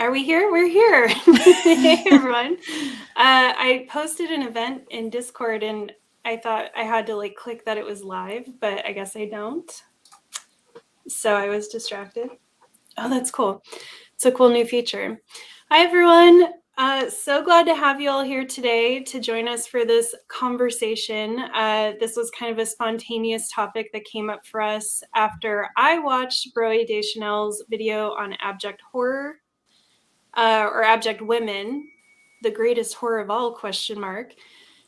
Are we here? We're here. Hey, everyone. I posted an event in Discord and I thought I had to click that it was live, but I guess I don't. So I was distracted. Oh, that's cool. It's a cool new feature. Hi, everyone. So glad to have you all here today to join us for this conversation. This was kind of a spontaneous topic that came up for us after I watched Broey Deschanel's video on abject horror. Or abject women, the greatest horror of all, ?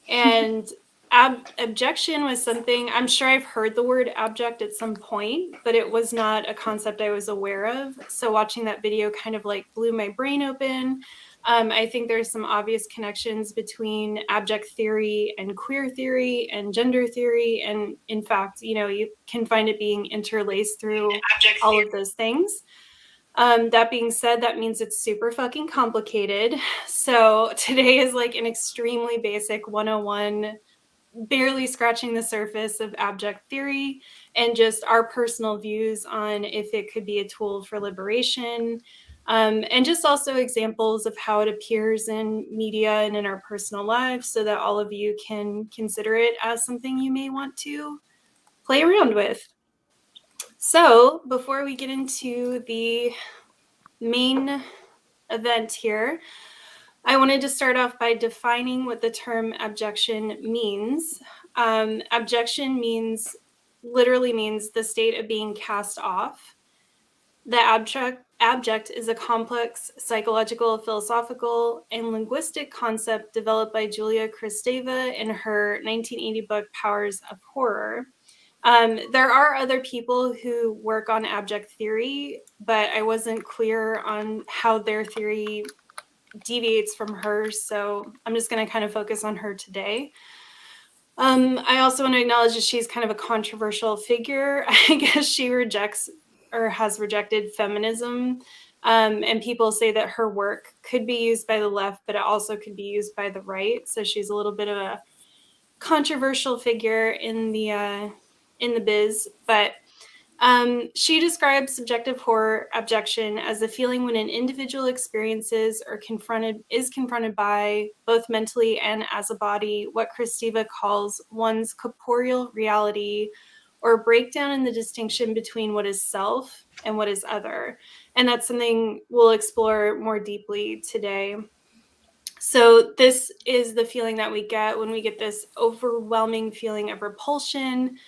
And abjection was something, I'm sure I've heard the word abject at some point, but it was not a concept I was aware of. So watching that video kind of blew my brain open. I think there's some obvious connections between abject theory and queer theory and gender theory. And in fact, you can find it being interlaced through all of those things. That being said, that means it's super fucking complicated. So today is an extremely basic 101, barely scratching the surface of abject theory and just our personal views on if it could be a tool for liberation. And just also examples of how it appears in media and in our personal lives so that all of you can consider it as something you may want to play around with. So before we get into the main event here, I wanted to start off by defining what the term abjection means. Abjection literally means the state of being cast off. The abject is a complex psychological, philosophical, and linguistic concept developed by Julia Kristeva in her 1980 book, Powers of Horror. There are other people who work on abject theory, but I wasn't clear on how their theory deviates from hers, so I'm just going to kind of focus on her today. I also want to acknowledge that she's kind of a controversial figure. I guess she rejects or has rejected feminism, and people say that her work could be used by the left, but it also could be used by the right, so she's a little bit of a controversial figure in the biz, but she describes subjective horror abjection as a feeling when an individual experiences or is confronted by, both mentally and as a body, what Kristeva calls one's corporeal reality, or a breakdown in the distinction between what is self and what is other. And that's something we'll explore more deeply today. So this is the feeling that we get when we get this overwhelming feeling of repulsion.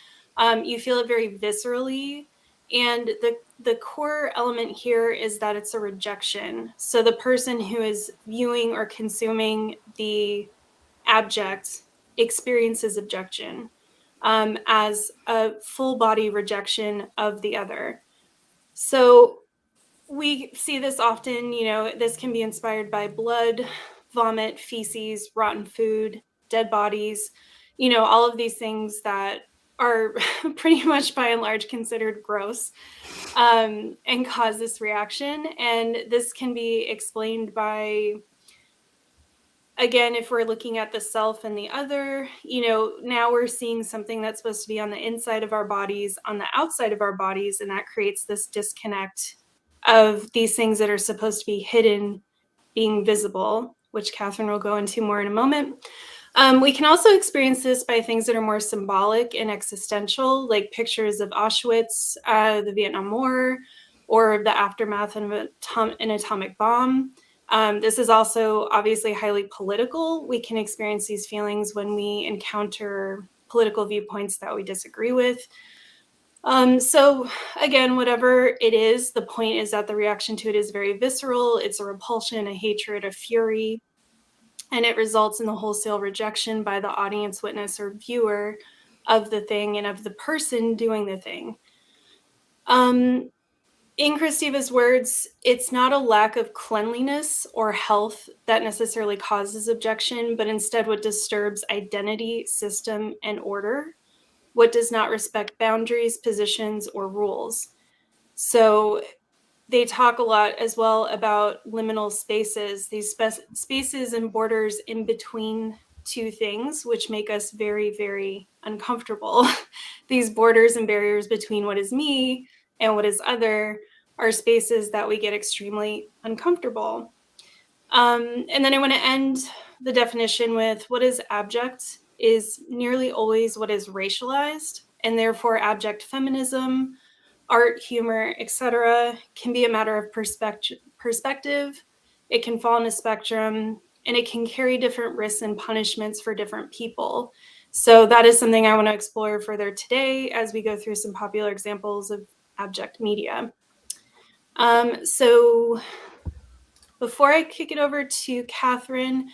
You feel it very viscerally. And the core element here is that it's a rejection. So the person who is viewing or consuming the abject experiences abjection as a full body rejection of the other. So we see this often, this can be inspired by blood, vomit, feces, rotten food, dead bodies, all of these things that are pretty much by and large considered gross and cause this reaction. And this can be explained by, again, if we're looking at the self and the other, now we're seeing something that's supposed to be on the inside of our bodies, on the outside of our bodies, and that creates this disconnect of these things that are supposed to be hidden being visible, which Kathrin will go into more in a moment. We can also experience this by things that are more symbolic and existential, like pictures of Auschwitz, the Vietnam War, or the aftermath of an atomic bomb. This is also obviously highly political. We can experience these feelings when we encounter political viewpoints that we disagree with. So again, whatever it is, the point is that the reaction to it is very visceral. It's a repulsion, a hatred, a fury, and it results in the wholesale rejection by the audience, witness, or viewer of the thing and of the person doing the thing. In Kristeva's words, it's not a lack of cleanliness or health that necessarily causes abjection, but instead what disturbs identity, system, and order, what does not respect boundaries, positions, or rules. So they talk a lot as well about liminal spaces, these spaces and borders in between two things, which make us very, very uncomfortable. These borders and barriers between what is me and what is other, are spaces that we get extremely uncomfortable. And then I want to end the definition with what is abject is nearly always what is racialized, and therefore abject feminism, art, humor, etc., can be a matter of perspective. It can fall on a spectrum, and it can carry different risks and punishments for different people. So that is something I want to explore further today as we go through some popular examples of abject media. So before I kick it over to Kathrin,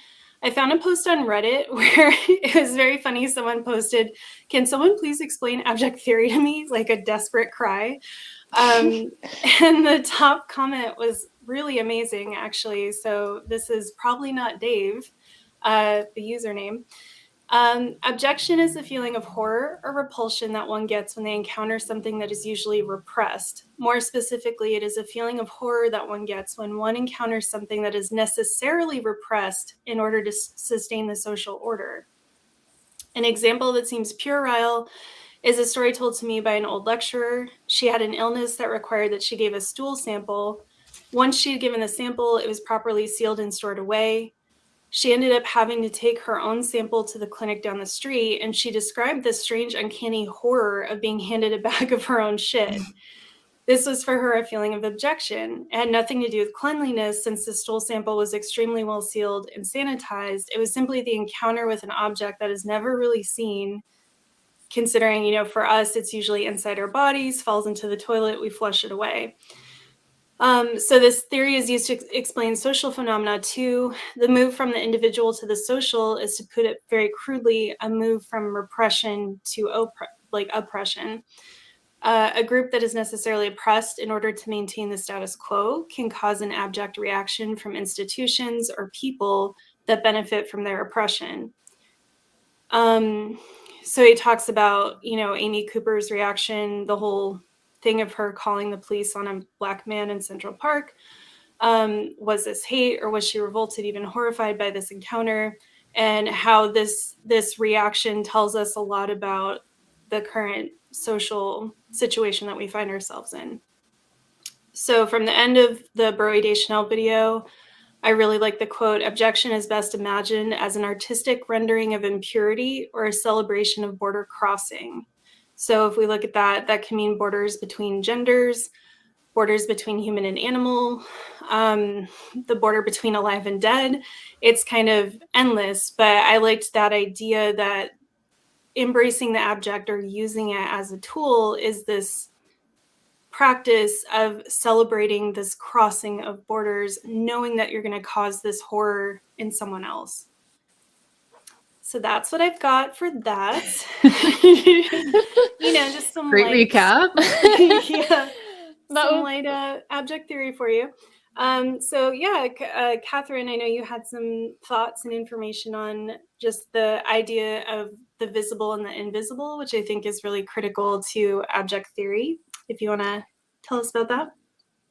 I found a post on Reddit where it was very funny. Someone posted, "Can someone please explain abject theory to me?" Like a desperate cry. And the top comment was really amazing, actually. So this is probably not Dave, the username. Abjection is the feeling of horror or repulsion that one gets when they encounter something that is usually repressed. More specifically, it is a feeling of horror that one gets when one encounters something that is necessarily repressed in order to sustain the social order. An example that seems puerile is a story told to me by an old lecturer. She had an illness that required that she gave a stool sample. Once she had given the sample, it was properly sealed and stored away. She ended up having to take her own sample to the clinic down the street, and she described the strange, uncanny horror of being handed a bag of her own shit. This was for her a feeling of abjection. It had nothing to do with cleanliness, since the stool sample was extremely well sealed and sanitized. It was simply the encounter with an object that is never really seen, considering, for us, it's usually inside our bodies, falls into the toilet, we flush it away. So this theory is used to explain social phenomena too. The move from the individual to the social is, to put it very crudely, a move from repression to oppression. A group that is necessarily oppressed in order to maintain the status quo can cause an abject reaction from institutions or people that benefit from their oppression. So he talks about, Amy Cooper's reaction, the whole thing of her calling the police on a Black man in Central Park. Was this hate, or was she revolted, even horrified by this encounter? And how this reaction tells us a lot about the current social situation that we find ourselves in. So from the end of the Broey Deschanel video, I really like the quote, "Abjection is best imagined as an artistic rendering of impurity or a celebration of border crossing." So if we look at that, that can mean borders between genders, borders between human and animal, the border between alive and dead. It's kind of endless, but I liked that idea that embracing the abject or using it as a tool is this practice of celebrating this crossing of borders, knowing that you're going to cause this horror in someone else. So that's what I've got for that. Just some great recap. Yeah, some light abject theory for you. Kathrin, I know you had some thoughts and information on just the idea of the visible and the invisible, which I think is really critical to abject theory. If you want to tell us about that.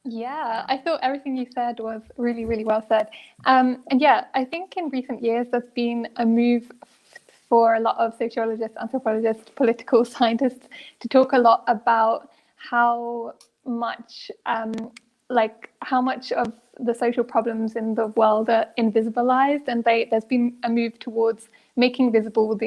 Yeah, I thought everything you said was really, really well said. I think in recent years there's been a move for a lot of sociologists, anthropologists, political scientists to talk a lot about how much of the social problems in the world are invisibilized, and there's been a move towards making visible the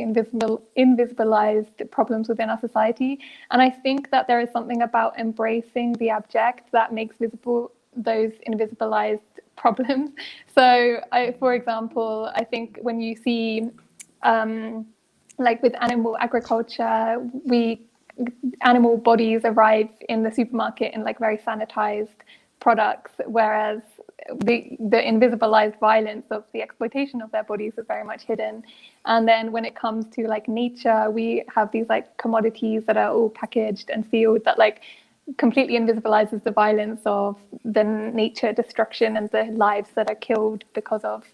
invisibilized problems within our society. And I think that there is something about embracing the abject that makes visible those invisibilized problems. So, for example, I think when you see, with animal agriculture, animal bodies arrive in the supermarket in very sanitized products, whereas the invisibilized violence of the exploitation of their bodies is very much hidden. And then when it comes to nature, we have these commodities that are all packaged and sealed that completely invisibilizes the violence of the nature destruction and the lives that are killed because of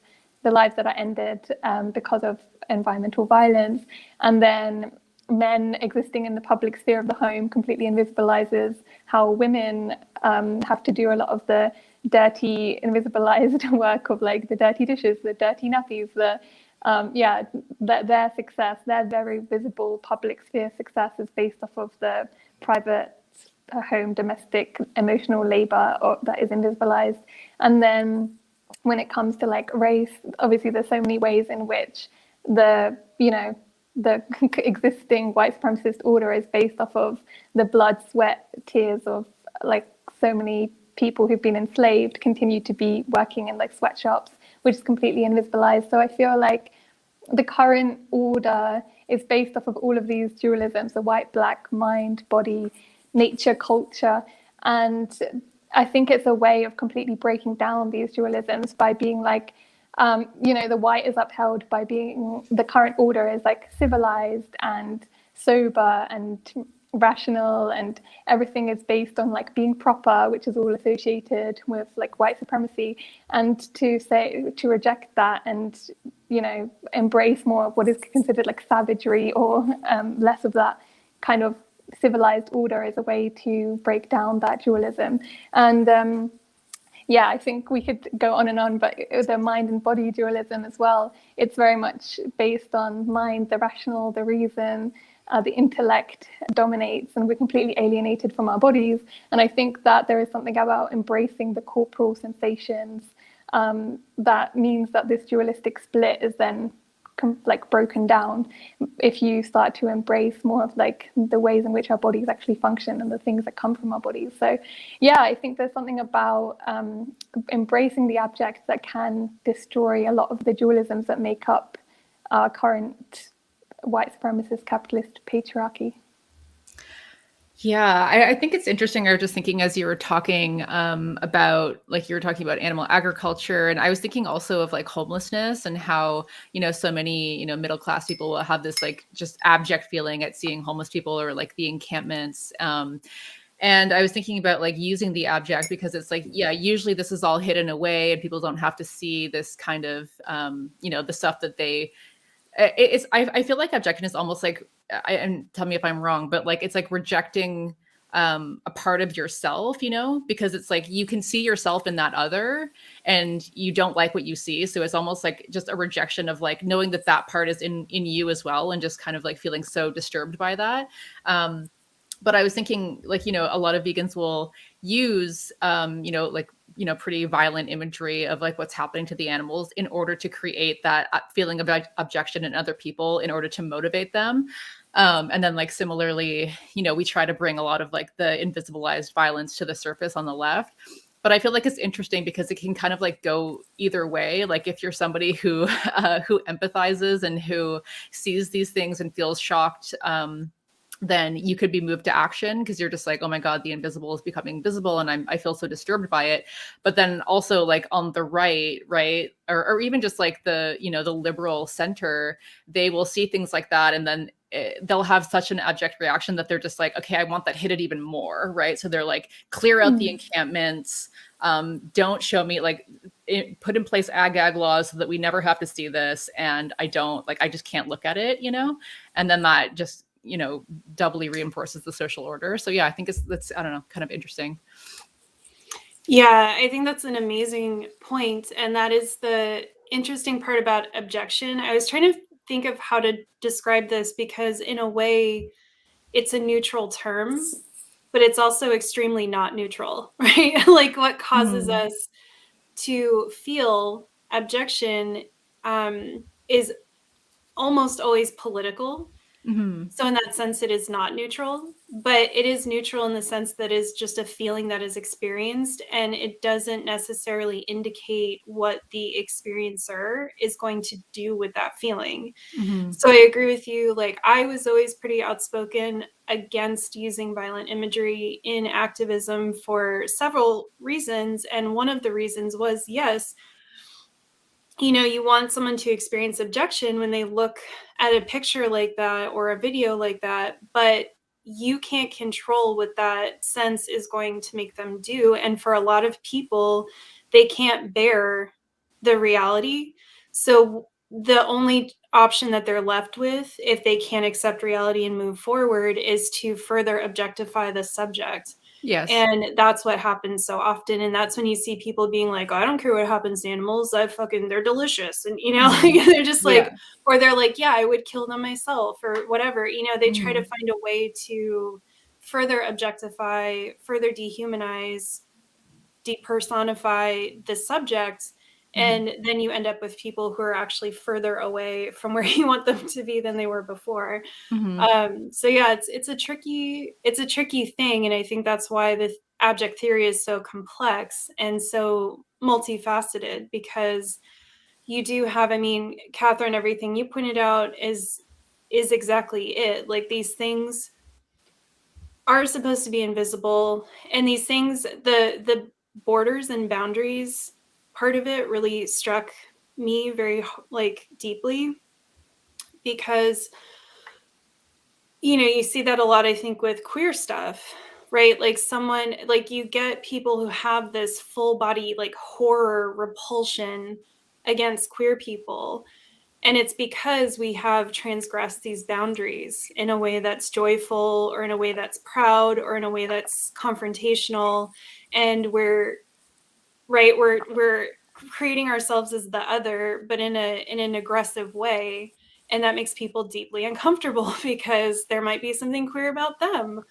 the lives that are ended because of environmental violence. And then men existing in the public sphere of the home completely invisibilizes how women have to do a lot of the dirty, invisibilized work of the dirty dishes, the dirty nappies, their success, their very visible public sphere success is based off of the private home domestic emotional labor that is invisibilized. And then when it comes to like race, obviously there's so many ways in which the existing white supremacist order is based off of the blood, sweat, tears of like so many people who've been enslaved continue to be working in like sweatshops, which is completely invisibilized. So I feel like the current order is based off of all of these dualisms, the white, black, mind, body, nature, culture. And I think it's a way of completely breaking down these dualisms by being like, the white is upheld by being, the current order is like civilized and sober and rational, and everything is based on like being proper, which is all associated with like white supremacy. And to reject that and embrace more of what is considered like savagery or less of that kind of civilized order is a way to break down that dualism. And I think we could go on and on, but the mind and body dualism as well, it's very much based on mind, the rational, the reason, the intellect dominates, and we're completely alienated from our bodies. And I think that there is something about embracing the corporeal sensations that means that this dualistic split is then broken down if you start to embrace more of like the ways in which our bodies actually function and the things that come from our bodies. So I think there's something about embracing the abject that can destroy a lot of the dualisms that make up our current white supremacist capitalist patriarchy. Yeah, I think it's interesting. I was just thinking as you were talking about, like you were talking about animal agriculture, and I was thinking also of like homelessness and how, so many, middle-class people will have this like just abject feeling at seeing homeless people or like the encampments. And I was thinking about like using the abject because it's like, usually this is all hidden away and people don't have to see this kind of, the stuff that I feel like abjection is almost like, and tell me if I'm wrong, but like it's like rejecting a part of yourself, because it's like you can see yourself in that other and you don't like what you see. So it's almost like just a rejection of like knowing that that part is in you as well, and just kind of like feeling so disturbed by that. But I was thinking like, a lot of vegans will use, pretty violent imagery of like what's happening to the animals in order to create that feeling of objection in other people in order to motivate them. And then like similarly, we try to bring a lot of like the invisibilized violence to the surface on the left. But I feel like it's interesting because it can kind of like go either way. Like if you're somebody who empathizes and who sees these things and feels shocked, then you could be moved to action because you're just like, oh my God, the invisible is becoming visible and I feel so disturbed by it. But then also like on the right, or even just like the, the liberal center, they will see things like that and then they'll have such an abject reaction that they're just like, okay, I want that hit even more, right? So they're like, clear out the encampments, don't show me, like put in place ag laws so that we never have to see this. And I just can't look at it, and then that just, doubly reinforces the social order. So I think that's I don't know, kind of interesting. Yeah, I think that's an amazing point. And that is the interesting part about abjection. I was trying to think of how to describe this because in a way it's a neutral term, but it's also extremely not neutral, right? Like what causes us to feel abjection is almost always political. So in that sense, it is not neutral, but it is neutral in the sense that it's just a feeling that is experienced, and it doesn't necessarily indicate what the experiencer is going to do with that feeling. So I agree with you. Like I was always pretty outspoken against using violent imagery in activism for several reasons. And one of the reasons was, yes, you want someone to experience abjection when they look at a picture like that or a video like that, but you can't control what that sense is going to make them do. And for a lot of people, they can't bear the reality. So the only option that they're left with, if they can't accept reality and move forward, is to further objectify the subject. Yes. And that's what happens so often. And that's when you see people being like, oh, I don't care what happens to animals. They're delicious. And, they're just like, or they're like, yeah, I would kill them myself or whatever. They try to find a way to further objectify, further dehumanize, depersonify the subject. And then you end up with people who are actually further away from where you want them to be than they were before. So yeah, it's a tricky thing. And I think that's why the abject theory is so complex and so multifaceted, because you do have, I mean, Kathrin, everything you pointed out is exactly it. Like, these things are supposed to be invisible, and these things, the borders and boundaries part of it really struck me very deeply, because you see that a lot, I think, with queer stuff, right? Like, someone, like, you get people who have this full body horror repulsion against queer people, and it's because we have transgressed these boundaries in a way that's joyful, or in a way that's proud, or in a way that's confrontational, and we're creating ourselves as the other, but in an aggressive way. And that makes people deeply uncomfortable because there might be something queer about them,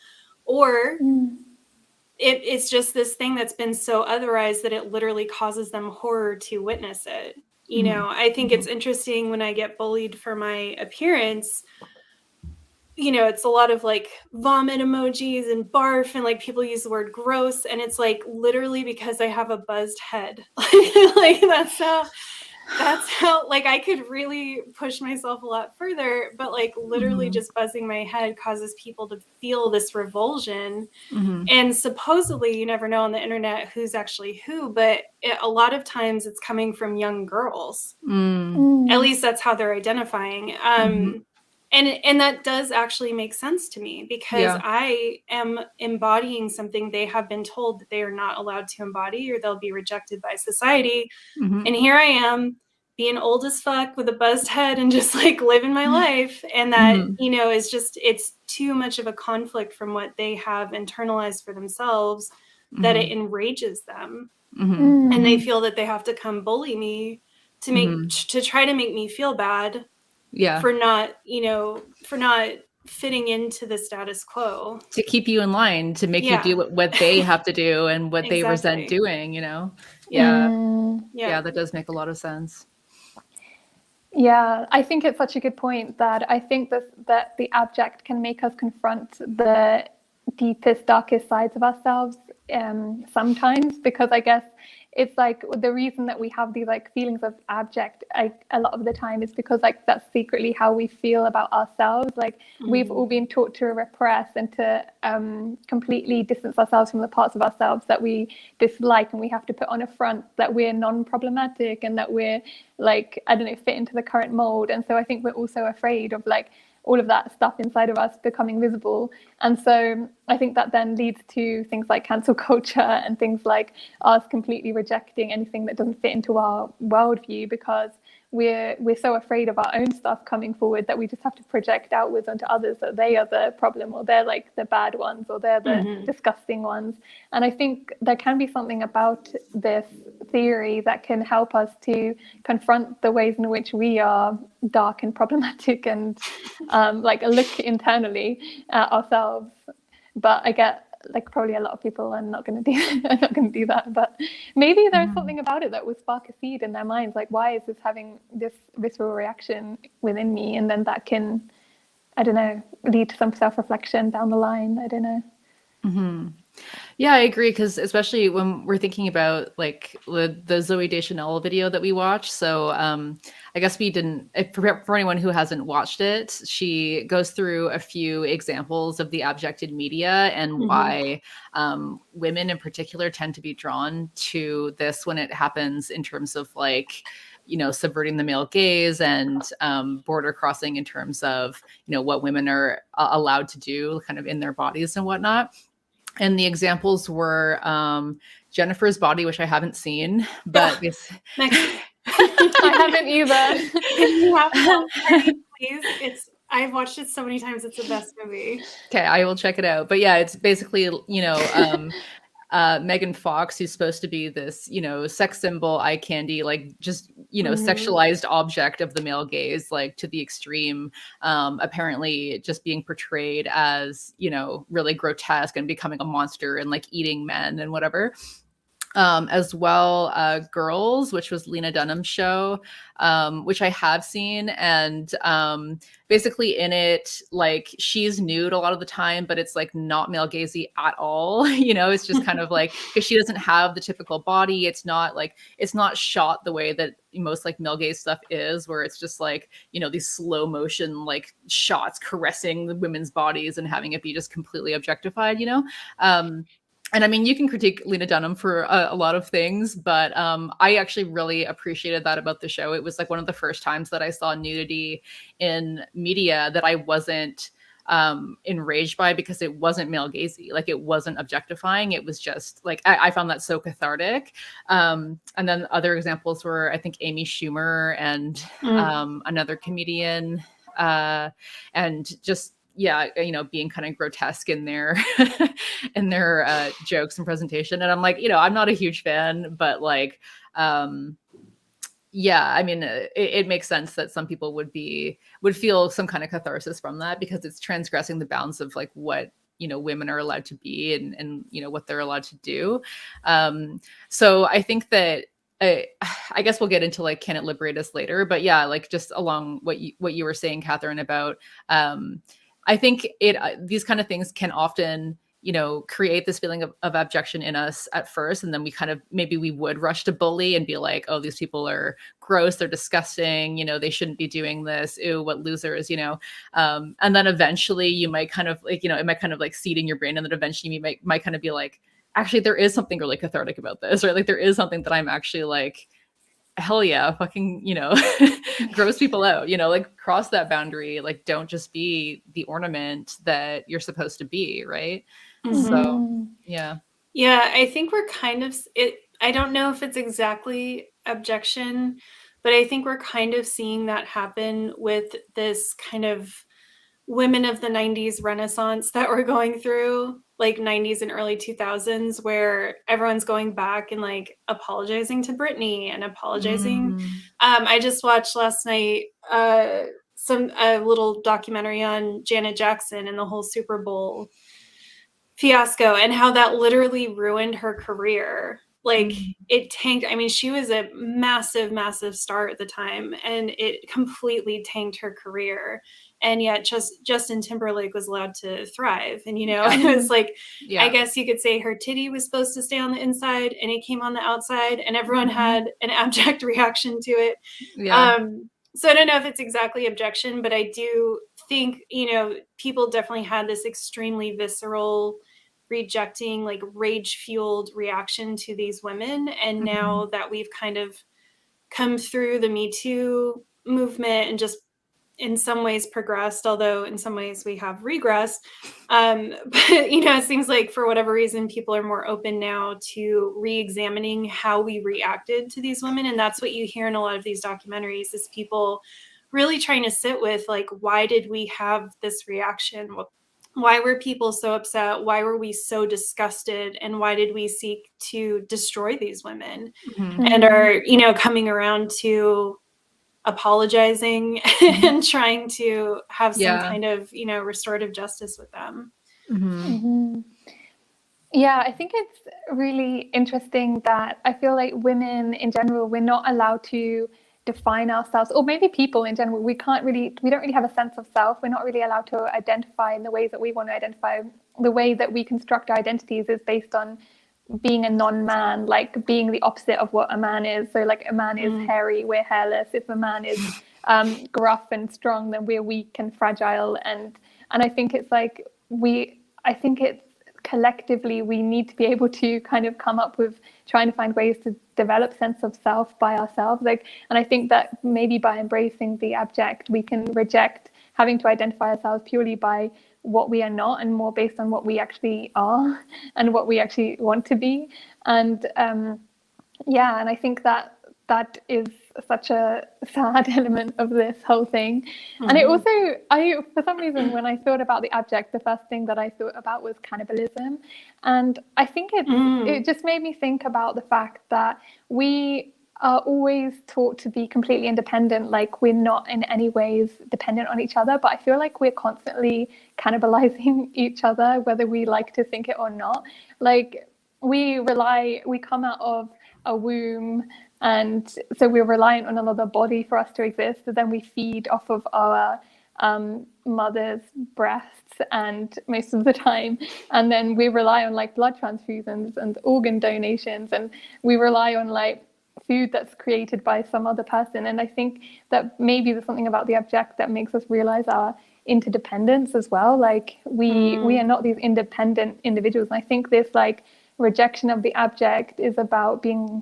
or it's just this thing that's been so otherized that it literally causes them horror to witness it. I think it's interesting when I get bullied for my appearance, it's a lot of vomit emojis and barf, and people use the word gross, and it's literally because I have a buzzed head. That's how I could really push myself a lot further, but literally just buzzing my head causes people to feel this revulsion. And supposedly, you never know on the internet who's actually who, but a lot of times it's coming from young girls. At least that's how they're identifying. And that does actually make sense to me, because I am embodying something they have been told that they are not allowed to embody, or they'll be rejected by society. And here I am being old as fuck with a buzzed head and just living my life. And that, is just, it's too much of a conflict from what they have internalized for themselves that it enrages them. And they feel that they have to come bully me to try to make me feel bad. For not fitting into the status quo, to keep you in line, to make you do what they have to do and what they resent doing, that does make a lot of sense. I think it's such a good point that I think that the abject can make us confront the deepest, darkest sides of ourselves sometimes, because I guess it's the reason that we have these feelings of abject a lot of the time is because that's secretly how we feel about ourselves. We've all been taught to repress and to completely distance ourselves from the parts of ourselves that we dislike, and we have to put on a front that we're non-problematic and that we're fit into the current mold. And so I think we're also afraid of all of that stuff inside of us becoming visible. And so I think that then leads to things like cancel culture and things like us completely rejecting anything that doesn't fit into our worldview, because we're so afraid of our own stuff coming forward that we just have to project outwards onto others that they are the problem, or they're the bad ones, or they're the disgusting ones. And I think there can be something about this theory that can help us to confront the ways in which we are dark and problematic, and look internally at ourselves. But I get probably a lot of people are not going to do that, but maybe there's something about it that will spark a seed in their minds, why is this having this visceral reaction within me, and then that can, I don't know, lead to some self-reflection down the line. I don't know. Yeah, I agree, because especially when we're thinking about the Zoe Deschanel video that we watched. So I guess we didn't, for anyone who hasn't watched it, she goes through a few examples of the abjected media and why women in particular tend to be drawn to this when it happens in terms of subverting the male gaze and border crossing in terms of, what women are allowed to do kind of in their bodies and whatnot. And the examples were Jennifer's body, which I haven't seen, but it's I haven't either. Can you have it, please? I've watched it so many times. It's the best movie. Okay, I will check it out. But yeah, it's basically, Megan Fox, who's supposed to be this, you know, sex symbol, eye candy, like just, you know, Mhm. sexualized object of the male gaze, like to the extreme, apparently just being portrayed as, you know, really grotesque and becoming a monster and like eating men and whatever. As well, Girls, which was Lena Dunham's show, which I have seen. And basically in it, like she's nude a lot of the time, but it's like not male gazy at all. You know, it's just kind of like, because she doesn't have the typical body. It's not like, it's not shot the way that most like male gaze stuff is, where it's just like, you know, these slow motion like shots caressing the women's bodies and having it be just completely objectified, you know? And I mean, you can critique Lena Dunham for a lot of things, but I actually really appreciated that about the show. It was like one of the first times that I saw nudity in media that I wasn't enraged by, because it wasn't male gazy, like it wasn't objectifying. It was just like, I found that so cathartic. And then other examples were, I think, Amy Schumer and another comedian, and just, yeah, you know, being kind of grotesque in their in their jokes and presentation. And I'm like, you know, I'm not a huge fan, but like, yeah, I mean, it makes sense that some people would feel some kind of catharsis from that, because it's transgressing the bounds of like what, you know, women are allowed to be and you know, what they're allowed to do. So I think that I guess we'll get into like, can it liberate us later? But yeah, like just along what you were saying, Kathrin, about I think these kind of things can often, you know, create this feeling of abjection in us at first. And then we kind of, maybe we would rush to bully and be like, oh, these people are gross, they're disgusting, you know, they shouldn't be doing this. Ew, what losers, you know? And then eventually you might kind of like, you know, it might kind of like seed in your brain. And then eventually you might kind of be like, actually, there is something really cathartic about this, right? Like there is something that I'm actually like, hell yeah, fucking, you know, gross people out, you know, like cross that boundary, like don't just be the ornament that you're supposed to be, right? So yeah. I think we're kind of I don't know if it's exactly abjection, but I think we're kind of seeing that happen with this kind of women of the 90s renaissance that we're going through, like 90s and early 2000s, where everyone's going back and like apologizing to Britney and apologizing. I just watched last night a little documentary on Janet Jackson and the whole Super Bowl fiasco and how that literally ruined her career. Like it tanked. I mean, she was a massive, massive star at the time, and it completely tanked her career. And yet Justin Timberlake was allowed to thrive. And, you know, it was like, I guess you could say her titty was supposed to stay on the inside and it came on the outside, and everyone had an abject reaction to it. So I don't know if it's exactly abjection, but I do think, you know, people definitely had this extremely visceral, rejecting, like rage-fueled reaction to these women. And now that we've kind of come through the Me Too movement and just in some ways progressed, although in some ways we have regressed. But, you know, it seems like for whatever reason, people are more open now to re-examining how we reacted to these women. And that's what you hear in a lot of these documentaries, is people really trying to sit with, like, why did we have this reaction? Why were people so upset? Why were we so disgusted? And why did we seek to destroy these women? And are, you know, coming around to apologizing and trying to have some kind of, you know, restorative justice with them. Yeah, I think it's really interesting that I feel like women in general, we're not allowed to define ourselves, or maybe people in general, we don't really have a sense of self. We're not really allowed to identify in the ways that we want to identify. The way that we construct our identities is based on being a non-man, like being the opposite of what a man is. So like a man is hairy, we're hairless. If a man is gruff and strong, then we're weak and fragile. And I think it's like collectively we need to be able to kind of come up with trying to find ways to develop sense of self by ourselves. Like, and I think that maybe by embracing the abject, we can reject having to identify ourselves purely by what we are not, and more based on what we actually are and what we actually want to be. And and I think that is such a sad element of this whole thing. And it also, for some reason, when I thought about the abject, the first thing that I thought about was cannibalism. And I think it just made me think about the fact that we are always taught to be completely independent, like we're not in any ways dependent on each other, but I feel like we're constantly cannibalizing each other, whether we like to think it or not. Like we come out of a womb, and so we're reliant on another body for us to exist, and then we feed off of our mother's breasts, and most of the time, and then we rely on like blood transfusions and organ donations, and we rely on like food that's created by some other person. And I think that maybe there's something about the abject that makes us realize our interdependence as well. Like we are not these independent individuals. And I think this like rejection of the abject is about being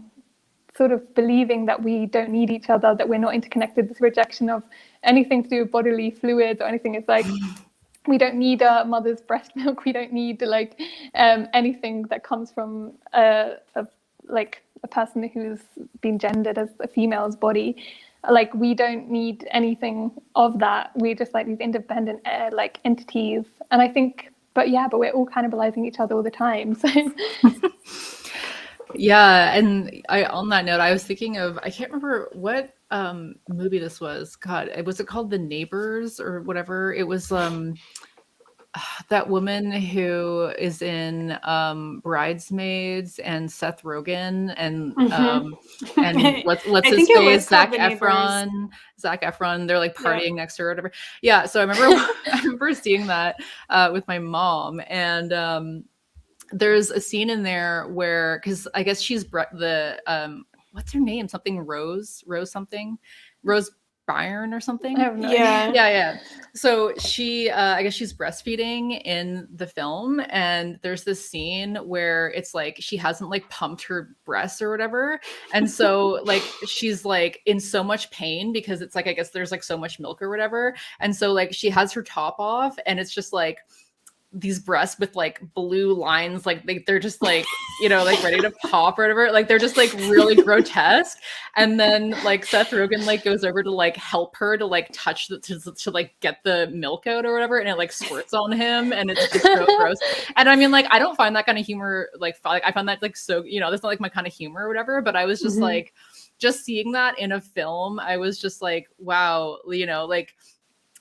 sort of believing that we don't need each other, that we're not interconnected. This rejection of anything to do with bodily fluids or anything. It's like we don't need a mother's breast milk. We don't need like anything that comes from a person who's been gendered as a female's body. Like we don't need anything of that. We're just like these independent like entities. And I think, but we're all cannibalizing each other all the time. So yeah, and on that note, I was thinking of, I can't remember what movie this was. God, was it called The Neighbors or whatever? It was that woman who is in Bridesmaids and Seth Rogen and what's his face, Zac Efron. They're like partying next to her or whatever. Yeah, so I remember seeing that with my mom, and there's a scene in there where, because I guess she's what's her name? Something Rose Byrne or something. I have no idea. Yeah. So she, I guess she's breastfeeding in the film, and there's this scene where it's like she hasn't like pumped her breasts or whatever, and so like she's like in so much pain because it's like, I guess there's like so much milk or whatever, and so like she has her top off, and it's just like these breasts with like blue lines, like they're just like, you know, like ready to pop or whatever, like they're just like really grotesque. And then like Seth Rogen like goes over to like help her to like touch to like get the milk out or whatever, and it like squirts on him, and it's just so gross. And I mean, like I don't find that kind of humor like I find that like so, you know, that's not like my kind of humor or whatever, but I was just like, just seeing that in a film, I was just like, wow, you know, like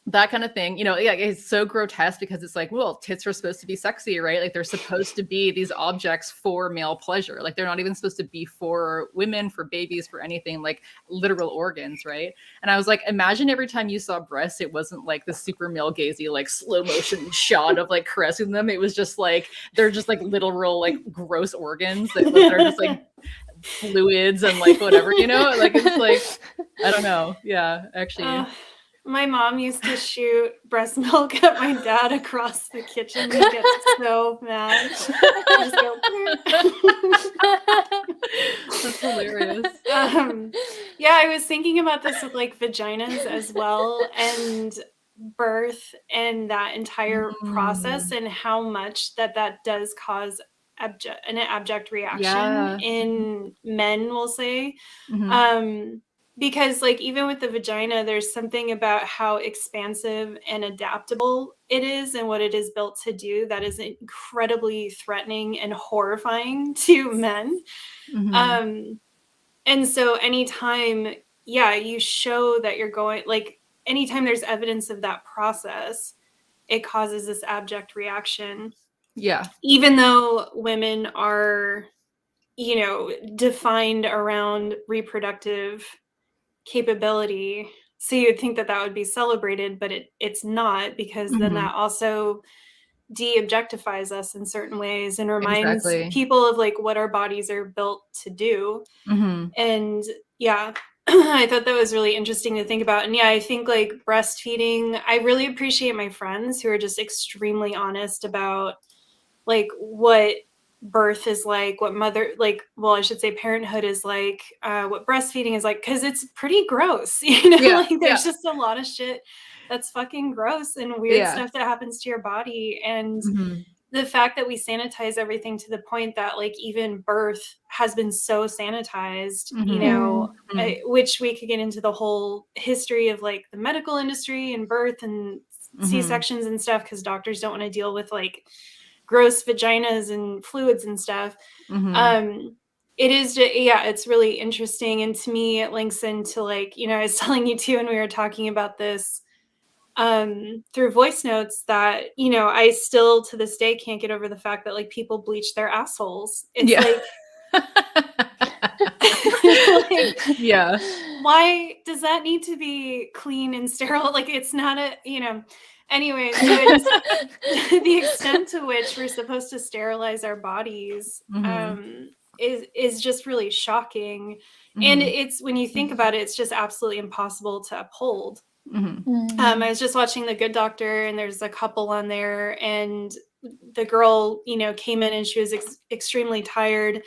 that kind of thing, you know, yeah, it's so grotesque because it's like, well, tits are supposed to be sexy, right? Like they're supposed to be these objects for male pleasure. Like they're not even supposed to be for women, for babies, for anything, like literal organs, right? And I was like, imagine every time you saw breasts, it wasn't like the super male gazy, like slow motion shot of like caressing them. It was just like, they're just like literal, like gross organs that are just like fluids and like whatever, you know? Like it's like, I don't know. Yeah, actually. My mom used to shoot breast milk at my dad across the kitchen. He gets so mad. I just go, that's hilarious. Yeah, I was thinking about this with like vaginas as well, and birth and that entire process, and how much that does cause an abject reaction in men, we'll say. Because like even with the vagina, there's something about how expansive and adaptable it is and what it is built to do that is incredibly threatening and horrifying to men. And so anytime, you show that you're going, like anytime there's evidence of that process, it causes this abject reaction. Yeah. Even though women are, you know, defined around reproductive capability, so you'd think that would be celebrated, but it's not, because then that also de-objectifies us in certain ways and reminds people of like what our bodies are built to do. And I thought that was really interesting to think about. And I think like breastfeeding, I really appreciate my friends who are just extremely honest about like what birth is like, what parenthood is like, what breastfeeding is like, because it's pretty gross, you know. There's just a lot of shit that's fucking gross and weird stuff that happens to your body. And the fact that we sanitize everything to the point that like even birth has been so sanitized, you know, which we could get into the whole history of like the medical industry and birth and C-sections and stuff, because doctors don't want to deal with like gross vaginas and fluids and stuff. It is just, yeah, it's really interesting. And to me, it links into like, you know, I was telling you too when we were talking about this through voice notes that, you know, I still to this day can't get over the fact that like people bleach their assholes. It's like, yeah. Why does that need to be clean and sterile? Like it's not a, you know, anyway, so it's the extent to which we're supposed to sterilize our bodies is just really shocking. And it's, when you think about it, it's just absolutely impossible to uphold. I was just watching The Good Doctor, and there's a couple on there, and the girl, you know, came in and she was extremely tired.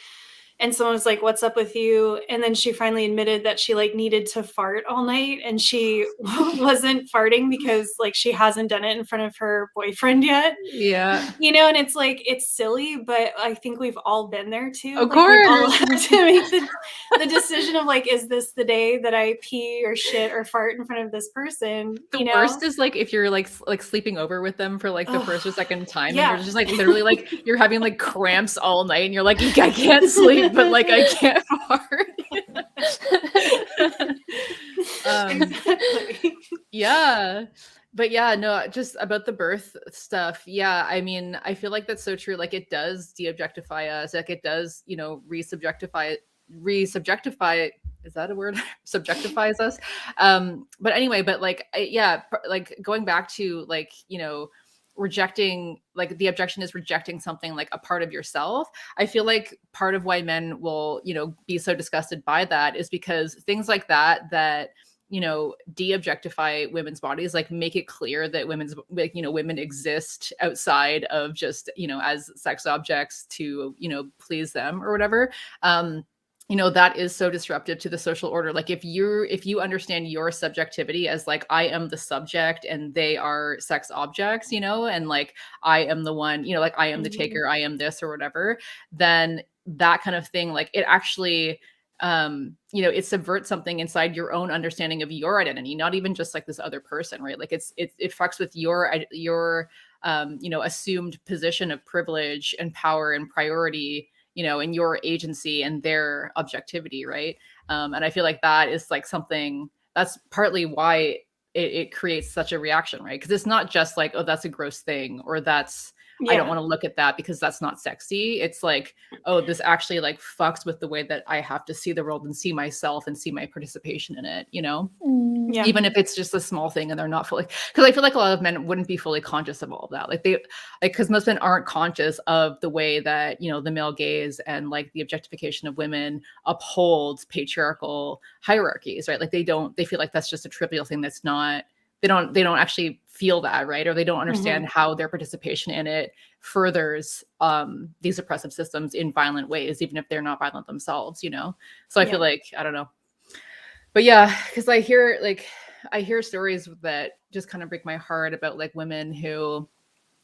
And someone was like, "What's up with you?" And then she finally admitted that she like needed to fart all night, and she wasn't farting because like she hasn't done it in front of her boyfriend yet. Yeah. You know, and it's like, it's silly, but I think we've all been there too. Of like, course. We've all had to make the decision of like, is this the day that I pee or shit or fart in front of this person? The worst is like if you're like sleeping over with them for like the first or second time, and you're just like literally like you're having like cramps all night, and you're like, I can't sleep, but like I can't fart. Exactly. Yeah. But yeah, no, just about the birth stuff. Yeah, I mean, I feel like that's so true. Like it does de-objectify us. Like it does, you know, re-subjectify, is that a word? Subjectifies us. But anyway, but like, like going back to like, you know, rejecting, like the objection is rejecting something like a part of yourself. I feel like part of why men will, you know, be so disgusted by that is because things like that, you know, de-objectify women's bodies, like make it clear that women exist outside of just, you know, as sex objects to, you know, please them or whatever. You know, that is so disruptive to the social order. Like if you understand your subjectivity as like, I am the subject and they are sex objects, you know, and like, I am the one, you know, like I am the taker, I am this or whatever, then that kind of thing, like it actually, you know, it subverts something inside your own understanding of your identity, not even just like this other person, right? Like it fucks with your you know, assumed position of privilege and power and priority, you know, and your agency and their objectivity, right? And I feel like that is like something that's partly why it creates such a reaction, right? Because it's not just like, oh, that's a gross thing, or that's, I don't want to look at that because that's not sexy. It's like, oh, this actually like fucks with the way that I have to see the world and see myself and see my participation in it, you know? Yeah. Even if it's just a small thing and they're not fully, because I feel like a lot of men wouldn't be fully conscious of all of that. Like because most men aren't conscious of the way that, you know, the male gaze and like the objectification of women upholds patriarchal hierarchies, right? Like they feel like that's just a trivial thing that's not, they don't actually feel that, right? Or they don't understand how their participation in it furders these oppressive systems in violent ways, even if they're not violent themselves, you know? So I feel like, I don't know. But yeah, because I hear stories that just kind of break my heart about like women who,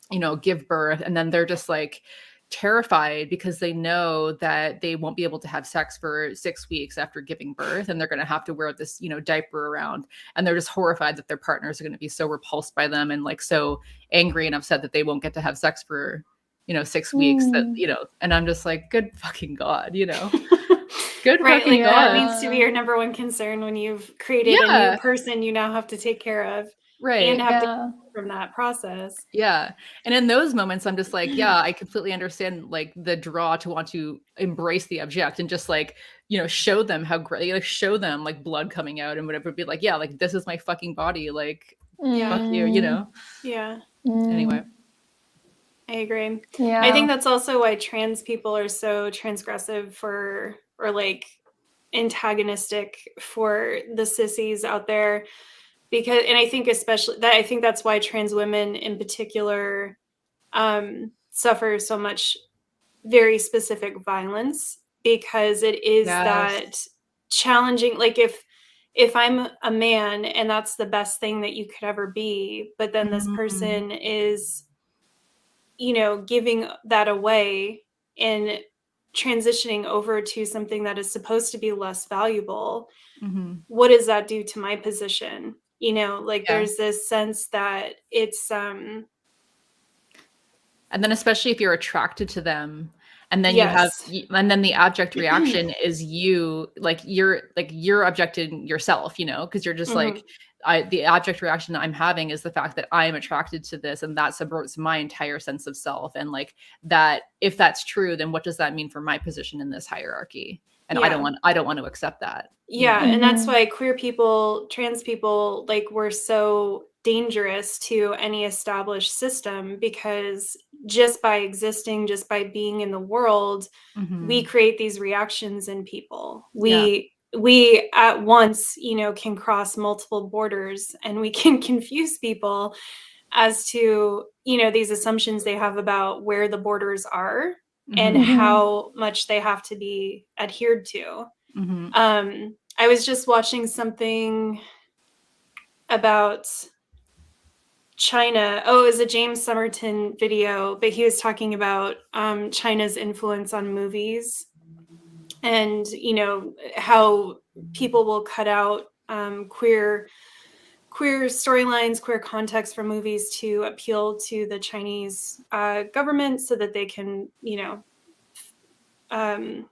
you know, give birth and then they're just like terrified because they know that they won't be able to have sex for 6 weeks after giving birth, and they're going to have to wear this, you know, diaper around, and they're just horrified that their partners are going to be so repulsed by them and like so angry and upset that they won't get to have sex for, you know, 6 weeks, that, you know, and I'm just like, good fucking God, you know. Good fucking God. That needs to be your number one concern when you've created a new person you now have to take care of, right? And have to from that process. Yeah. And in those moments, I'm just like, yeah, I completely understand like the draw to want to embrace the object and just like, you know, show them how great, like show them like blood coming out and whatever, be like, yeah, like this is my fucking body, like fuck you, you know? Yeah. Anyway. I agree. Yeah. I think that's also why trans people are so transgressive or like antagonistic for the sissies out there. Because, and I think especially that, I think that's why trans women in particular suffer so much very specific violence, because it is that challenging. Like if I'm a man and that's the best thing that you could ever be, but then this person is giving that away and transitioning over to something that is supposed to be less valuable, what does that do to my position? There's this sense that it's and then especially if you're attracted to them, and then yes. and then the abject reaction is you're objecting yourself, because you're just like, the abject reaction I'm having is the fact that I am attracted to this, and that subverts my entire sense of self. And like that, if that's true, then what does that mean for my position in this hierarchy? And I don't want to accept that. Yeah. And that's why queer people, trans people, like, we're so dangerous to any established system, because just by existing, just by being in the world, we create these reactions in people. We at once, can cross multiple borders, and we can confuse people as to, these assumptions they have about where the borders are and how much they have to be adhered to. I was just watching something about China. Oh, it was a James Somerton video, but he was talking about China's influence on movies, and how people will cut out queer storylines, queer context from movies to appeal to the Chinese government, so that they can, God,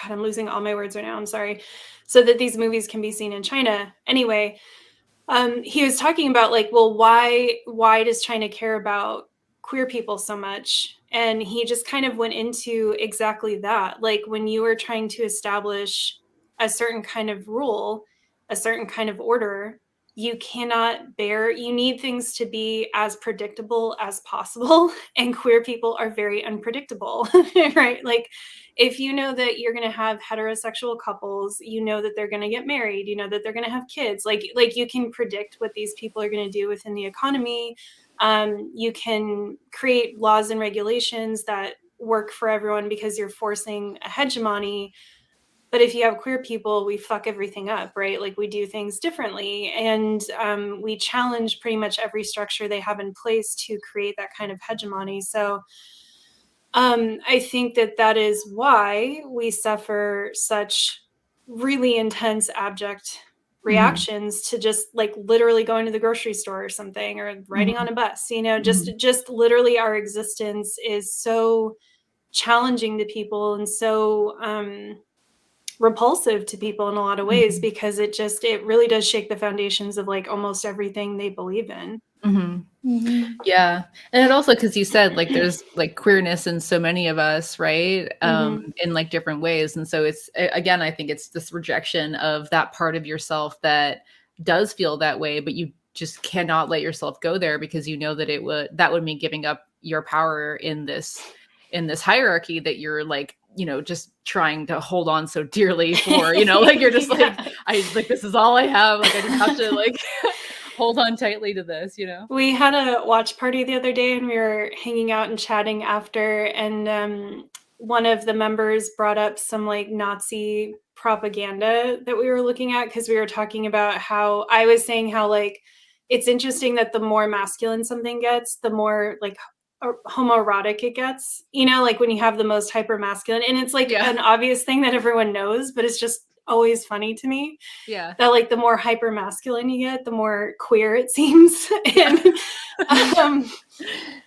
I'm losing all my words right now. I'm sorry. So that these movies can be seen in China. Anyway, he was talking about like, well, why does China care about queer people so much? And he just kind of went into exactly that. Like, when you are trying to establish a certain kind of rule, a certain kind of order, you need things to be as predictable as possible. And queer people are very unpredictable, right? Like, if you know that you're going to have heterosexual couples, that they're going to get married, that they're going to have kids, like you can predict what these people are going to do within the economy. You can create laws and regulations that work for everyone because you're forcing a hegemony. But if you have queer people, we fuck everything up, right? Like, we do things differently, and we challenge pretty much every structure they have in place to create that kind of hegemony. So I think that is why we suffer such really intense abject reactions to just like literally going to the grocery store or something, or riding on a bus, just literally our existence is so challenging to people, and so repulsive to people in a lot of ways, because it really does shake the foundations of like almost everything they believe in. Yeah. And it also, because you said like there's like queerness in so many of us, right? In like different ways. And so it's, again, I think it's this rejection of that part of yourself that does feel that way, but you just cannot let yourself go there, because you know that that would mean giving up your power in this hierarchy that you're like, just trying to hold on so dearly for, like you're just like, this is all I have. Like, I just have to like hold on tightly to this, We had a watch party the other day, and we were hanging out and chatting after, and one of the members brought up some like Nazi propaganda that we were looking at, because we were talking about how I was saying how like it's interesting that the more masculine something gets, the more like homoerotic it gets, like when you have the most hyper masculine, and it's like an obvious thing that everyone knows, but it's just always funny to me that like the more hyper masculine you get, the more queer it seems.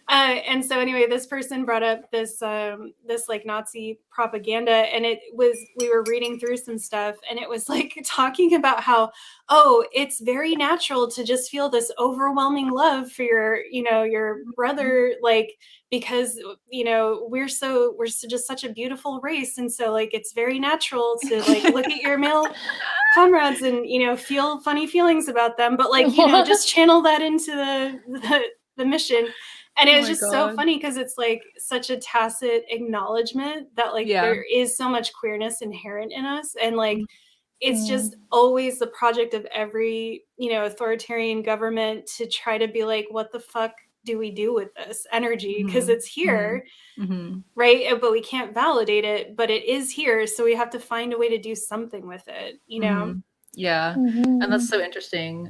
And so anyway, this person brought up this like Nazi propaganda, and we were reading through some stuff, and it was like talking about how, it's very natural to just feel this overwhelming love for your brother, like, because we're just such a beautiful race, and so like it's very natural to like look at your male comrades and feel funny feelings about them, but like just channel that into the mission. And it was just so funny, because it's like such a tacit acknowledgement that like there is so much queerness inherent in us, and like it's just always the project of every authoritarian government to try to be like, what the fuck do we do with this energy, because it's here, right? But we can't validate it, but it is here, so we have to find a way to do something with it, Yeah. And that's so interesting.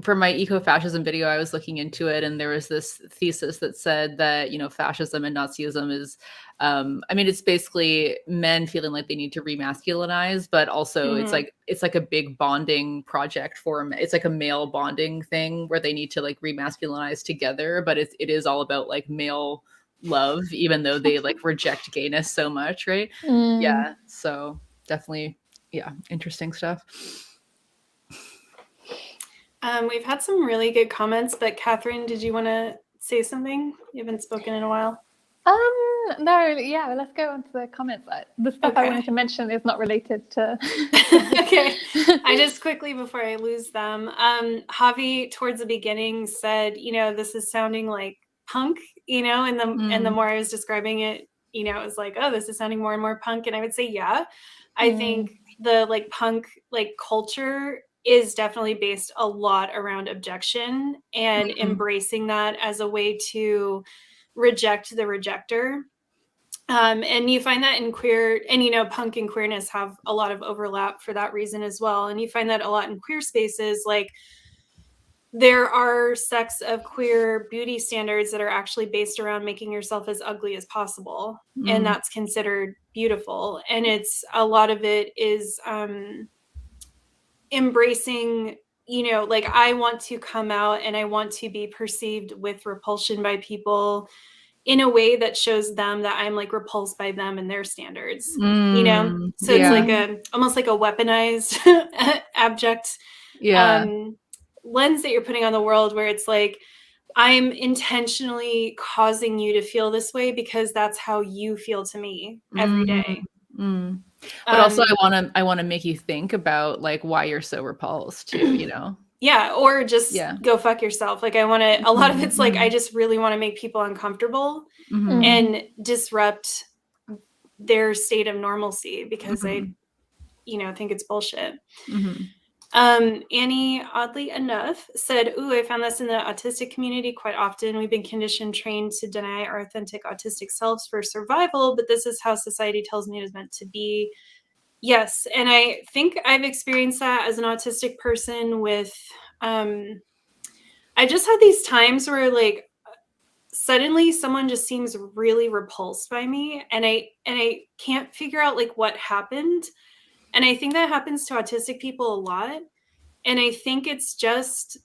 For my eco-fascism video, I was looking into it, and there was this thesis that said that, fascism and Nazism is, it's basically men feeling like they need to remasculinize, but also it's like a big bonding project for them. It's like a male bonding thing where they need to like remasculinize together, but it is all about like male love, even though they like reject gayness so much, right? Yeah. So definitely. Yeah, interesting stuff. We've had some really good comments, but Kathrin, did you want to say something? You haven't spoken in a while. No, yeah, let's go on to the comments. The stuff I wanted to mention is not related to... Okay, I just quickly, before I lose them, Javi towards the beginning said, this is sounding like punk, and the more I was describing it, it was like, oh, this is sounding more and more punk. And I would say, yeah, I think the like punk like culture is definitely based a lot around abjection and embracing that as a way to reject the rejecter. And you find that in queer, and punk and queerness have a lot of overlap for that reason as well. And you find that a lot in queer spaces, like there are sects of queer beauty standards that are actually based around making yourself as ugly as possible. And that's considered beautiful. And it's a lot of it is embracing, like I want to come out and I want to be perceived with repulsion by people in a way that shows them that I'm like repulsed by them and their standards, So it's like almost like a weaponized abject lens that you're putting on the world, where it's like, I'm intentionally causing you to feel this way because that's how you feel to me every day. But also I want to make you think about like why you're so repulsed too, Yeah, or just go fuck yourself. Like I want to, a lot of it's like, I just really want to make people uncomfortable and disrupt their state of normalcy because I, think it's bullshit. Annie, oddly enough, said, ooh, I found this in the autistic community quite often. We've been conditioned, trained to deny our authentic autistic selves for survival, but this is how society tells me it is meant to be. Yes, and I think I've experienced that as an autistic person with, I just had these times where like suddenly someone just seems really repulsed by me, and I can't figure out like what happened. And I think that happens to autistic people a lot. And I think it's just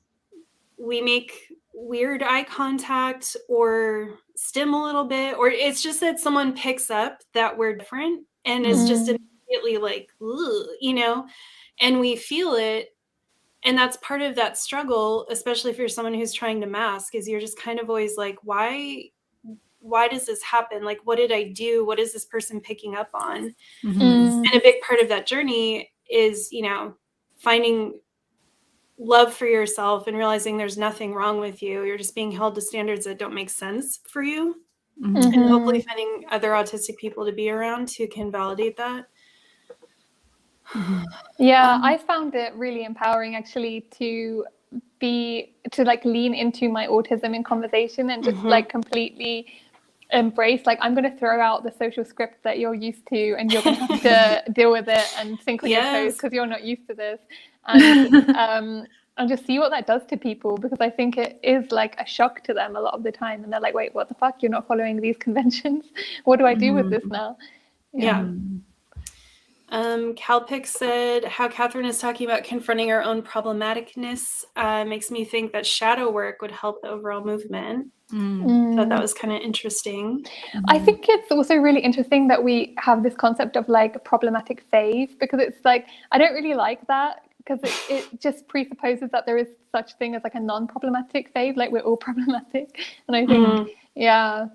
we make weird eye contact or stim a little bit, or it's just that someone picks up that we're different and is just immediately like, and we feel it. And that's part of that struggle, especially if you're someone who's trying to mask, is you're just kind of always like, why does this happen? Like, what did I do? What is this person picking up on? And a big part of that journey is, finding love for yourself and realizing there's nothing wrong with you. You're just being held to standards that don't make sense for you. And hopefully finding other autistic people to be around who can validate that. Yeah, I found it really empowering actually to like lean into my autism in conversation and just like completely embrace, like, I'm going to throw out the social script that you're used to and you're going to have to deal with it and think on your toes because you're not used to this. And just see what that does to people, because I think it is like a shock to them a lot of the time, and they're like, wait, what the fuck, you're not following these conventions, what do I do with this now? Calpic said, how Kathrin is talking about confronting our own problematicness makes me think that shadow work would help the overall movement. Thought that was kind of interesting. I think it's also really interesting that we have this concept of like problematic phase, because it's like, I don't really like that, because it just presupposes that there is such thing as like a non-problematic phase, like we're all problematic. And I think yeah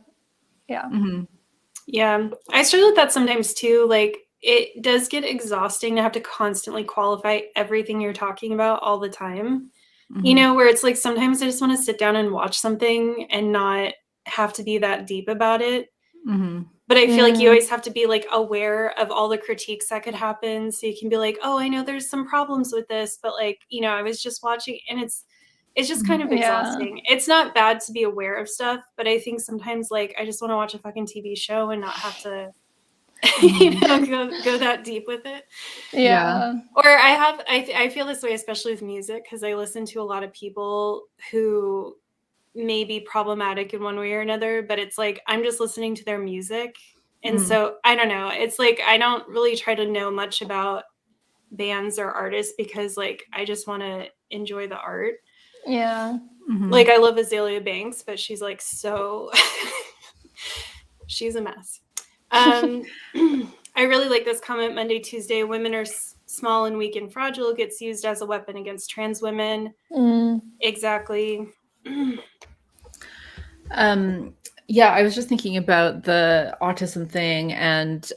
I struggle with that sometimes too. Like, it does get exhausting to have to constantly qualify everything you're talking about all the time. Where it's like, sometimes I just want to sit down and watch something and not have to be that deep about it. But I feel like you always have to be like aware of all the critiques that could happen. So you can be like, oh, I know there's some problems with this, but like, I was just watching, and it's just kind of exhausting. It's not bad to be aware of stuff, but I think sometimes like, I just want to watch a fucking TV show and not have to go that deep with it. Yeah. Or I feel this way, especially with music, because I listen to a lot of people who may be problematic in one way or another, but it's like I'm just listening to their music. And so I don't know. It's like I don't really try to know much about bands or artists because like I just want to enjoy the art. Yeah. Like I love Azalea Banks, but she's like so she's a mess. I really like this comment. Monday, Tuesday, women are small and weak and fragile gets used as a weapon against trans women. Exactly. Yeah, I was just thinking about the autism thing and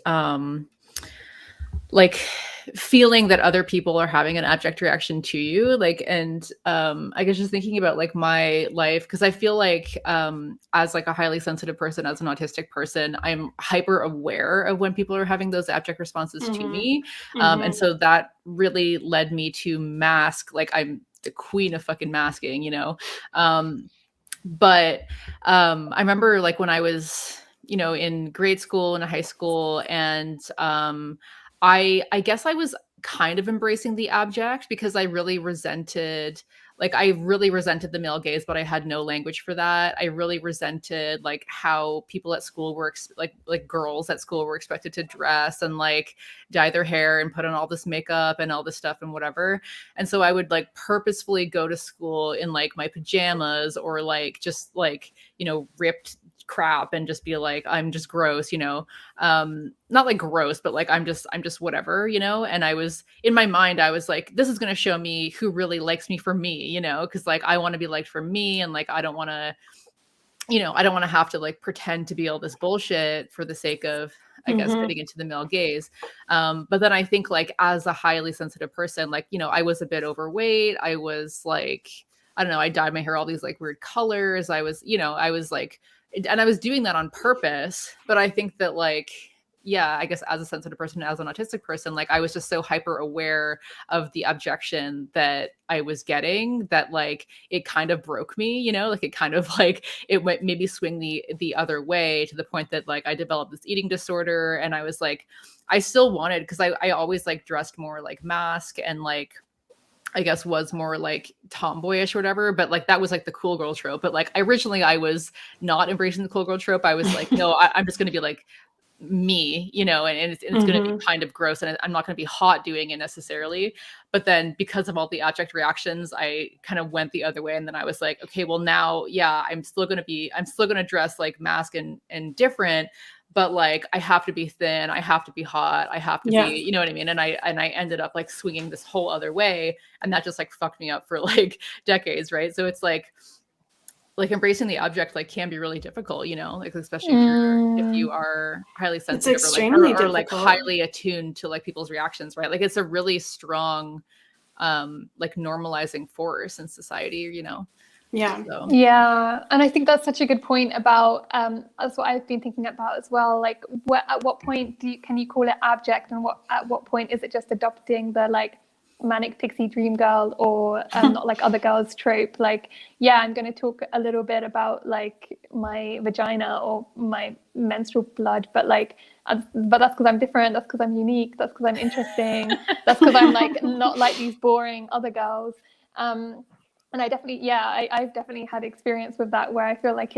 like feeling that other people are having an abject reaction to you, like, and I guess just thinking about like my life, because I feel like as like a highly sensitive person, as an autistic person, I'm hyper aware of when people are having those abject responses to me, and so that really led me to mask, like I'm the queen of fucking masking, you know. But I remember like when I was, you know, in grade school and high school, and I guess I was kind of embracing the abject because I really resented the male gaze, but I had no language for that. I really resented like how people at school were like girls at school were expected to dress and like dye their hair and put on all this makeup and all this stuff and whatever. And so I would like purposefully go to school in like my pajamas or like just like, you know, ripped crap and just be like, I'm just gross, you know, not like gross, but like I'm just whatever, you know. And I was in my mind, I was like, this is going to show me who really likes me for me, you know, because like I want to be liked for me, and like I don't want to, you know, I don't want to have to like pretend to be all this bullshit for the sake of, I guess, fitting into the male gaze. But then I think like as a highly sensitive person, like, you know, I was a bit overweight. I was like, I don't know, I dyed my hair all these like weird colors. I was, you know, I was like, and I was doing that on purpose. But I think that like, yeah, I guess as a sensitive person, as an autistic person, like I was just so hyper aware of the objection that I was getting that like it kind of broke me, you know, like it kind of like it went maybe swing the other way to the point that like I developed this eating disorder. And I was like, I still wanted, because I always like dressed more like mask and like I guess was more like tomboyish or whatever, but like that was like the cool girl trope. But like originally I was not embracing the cool girl trope. I was like, no, I'm just going to be like me, you know, and it's going to be kind of gross, and I'm not going to be hot doing it necessarily. But then because of all the abject reactions, I kind of went the other way. And then I was like, okay, well now, yeah, I'm still going to dress like mask and different, but like I have to be thin, I have to be hot, I have to be, you know what I mean? And I ended up like swinging this whole other way, and that just like fucked me up for like decades, right? So it's like embracing the object like can be really difficult, you know, like especially if you are highly sensitive or like highly attuned to like people's reactions, right? Like it's a really strong like normalizing force in society, you know. Yeah. So. Yeah. And I think that's such a good point about, that's what I've been thinking about as well. Like at what point can you call it abject, and at what point is it just adopting the like manic pixie dream girl or not like other girls trope? Like, yeah, I'm going to talk a little bit about like my vagina or my menstrual blood, but like, but that's because I'm different. That's because I'm unique. That's because I'm interesting. That's because I'm like not like these boring other girls. And I definitely, yeah, I've definitely had experience with that where I feel like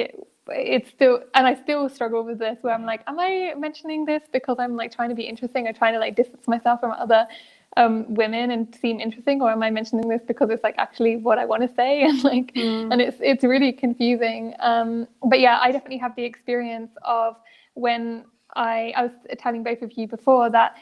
it's still, and I still struggle with this where I'm like, am I mentioning this because I'm like trying to be interesting or trying to like distance myself from other women and seem interesting, or am I mentioning this because it's like actually what I want to say? And like, and it's really confusing. But yeah, I definitely have the experience of when I was telling both of you before that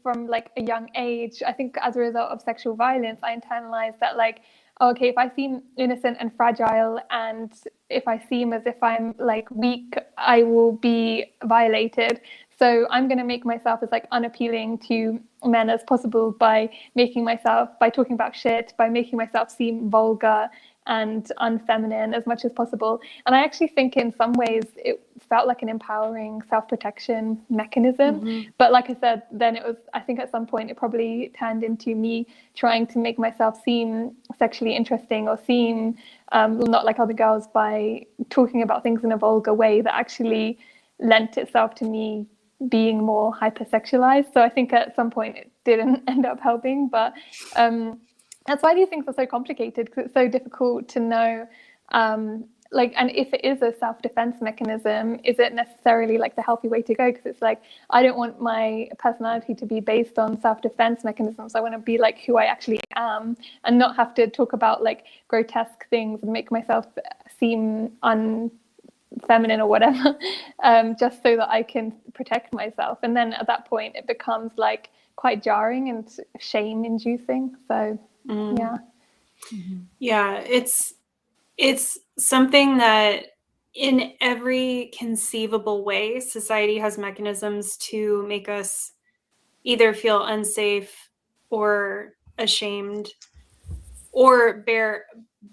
from like a young age, I think as a result of sexual violence, I internalized that like, okay, if I seem innocent and fragile, and if I seem as if I'm like weak, I will be violated. So I'm going to make myself as like unappealing to men as possible by talking about shit, by making myself seem vulgar and unfeminine as much as possible. And I actually think in some ways it felt like an empowering self-protection mechanism. But like I said, then I think at some point it probably turned into me trying to make myself seem sexually interesting or seem not like other girls by talking about things in a vulgar way that actually lent itself to me being more hypersexualized. So I think at some point it didn't end up helping, but that's why these things are so complicated, because it's so difficult to know, like, and if it is a self-defense mechanism, is it necessarily like the healthy way to go? Because it's like, I don't want my personality to be based on self-defense mechanisms. I want to be like who I actually am, and not have to talk about like grotesque things and make myself seem unfeminine or whatever, just so that I can protect myself. And then at that point it becomes like quite jarring and shame inducing. So yeah, it's something that in every conceivable way society has mechanisms to make us either feel unsafe or ashamed or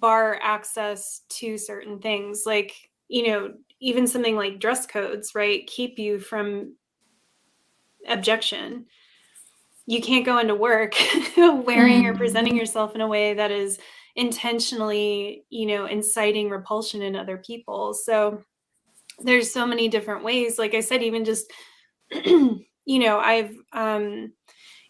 bar access to certain things, like, you know, even something like dress codes, right, keep you from abjection. You can't go into work wearing or presenting yourself in a way that is intentionally, you know, inciting repulsion in other people. So there's so many different ways. Like I said, even just, you know, I've,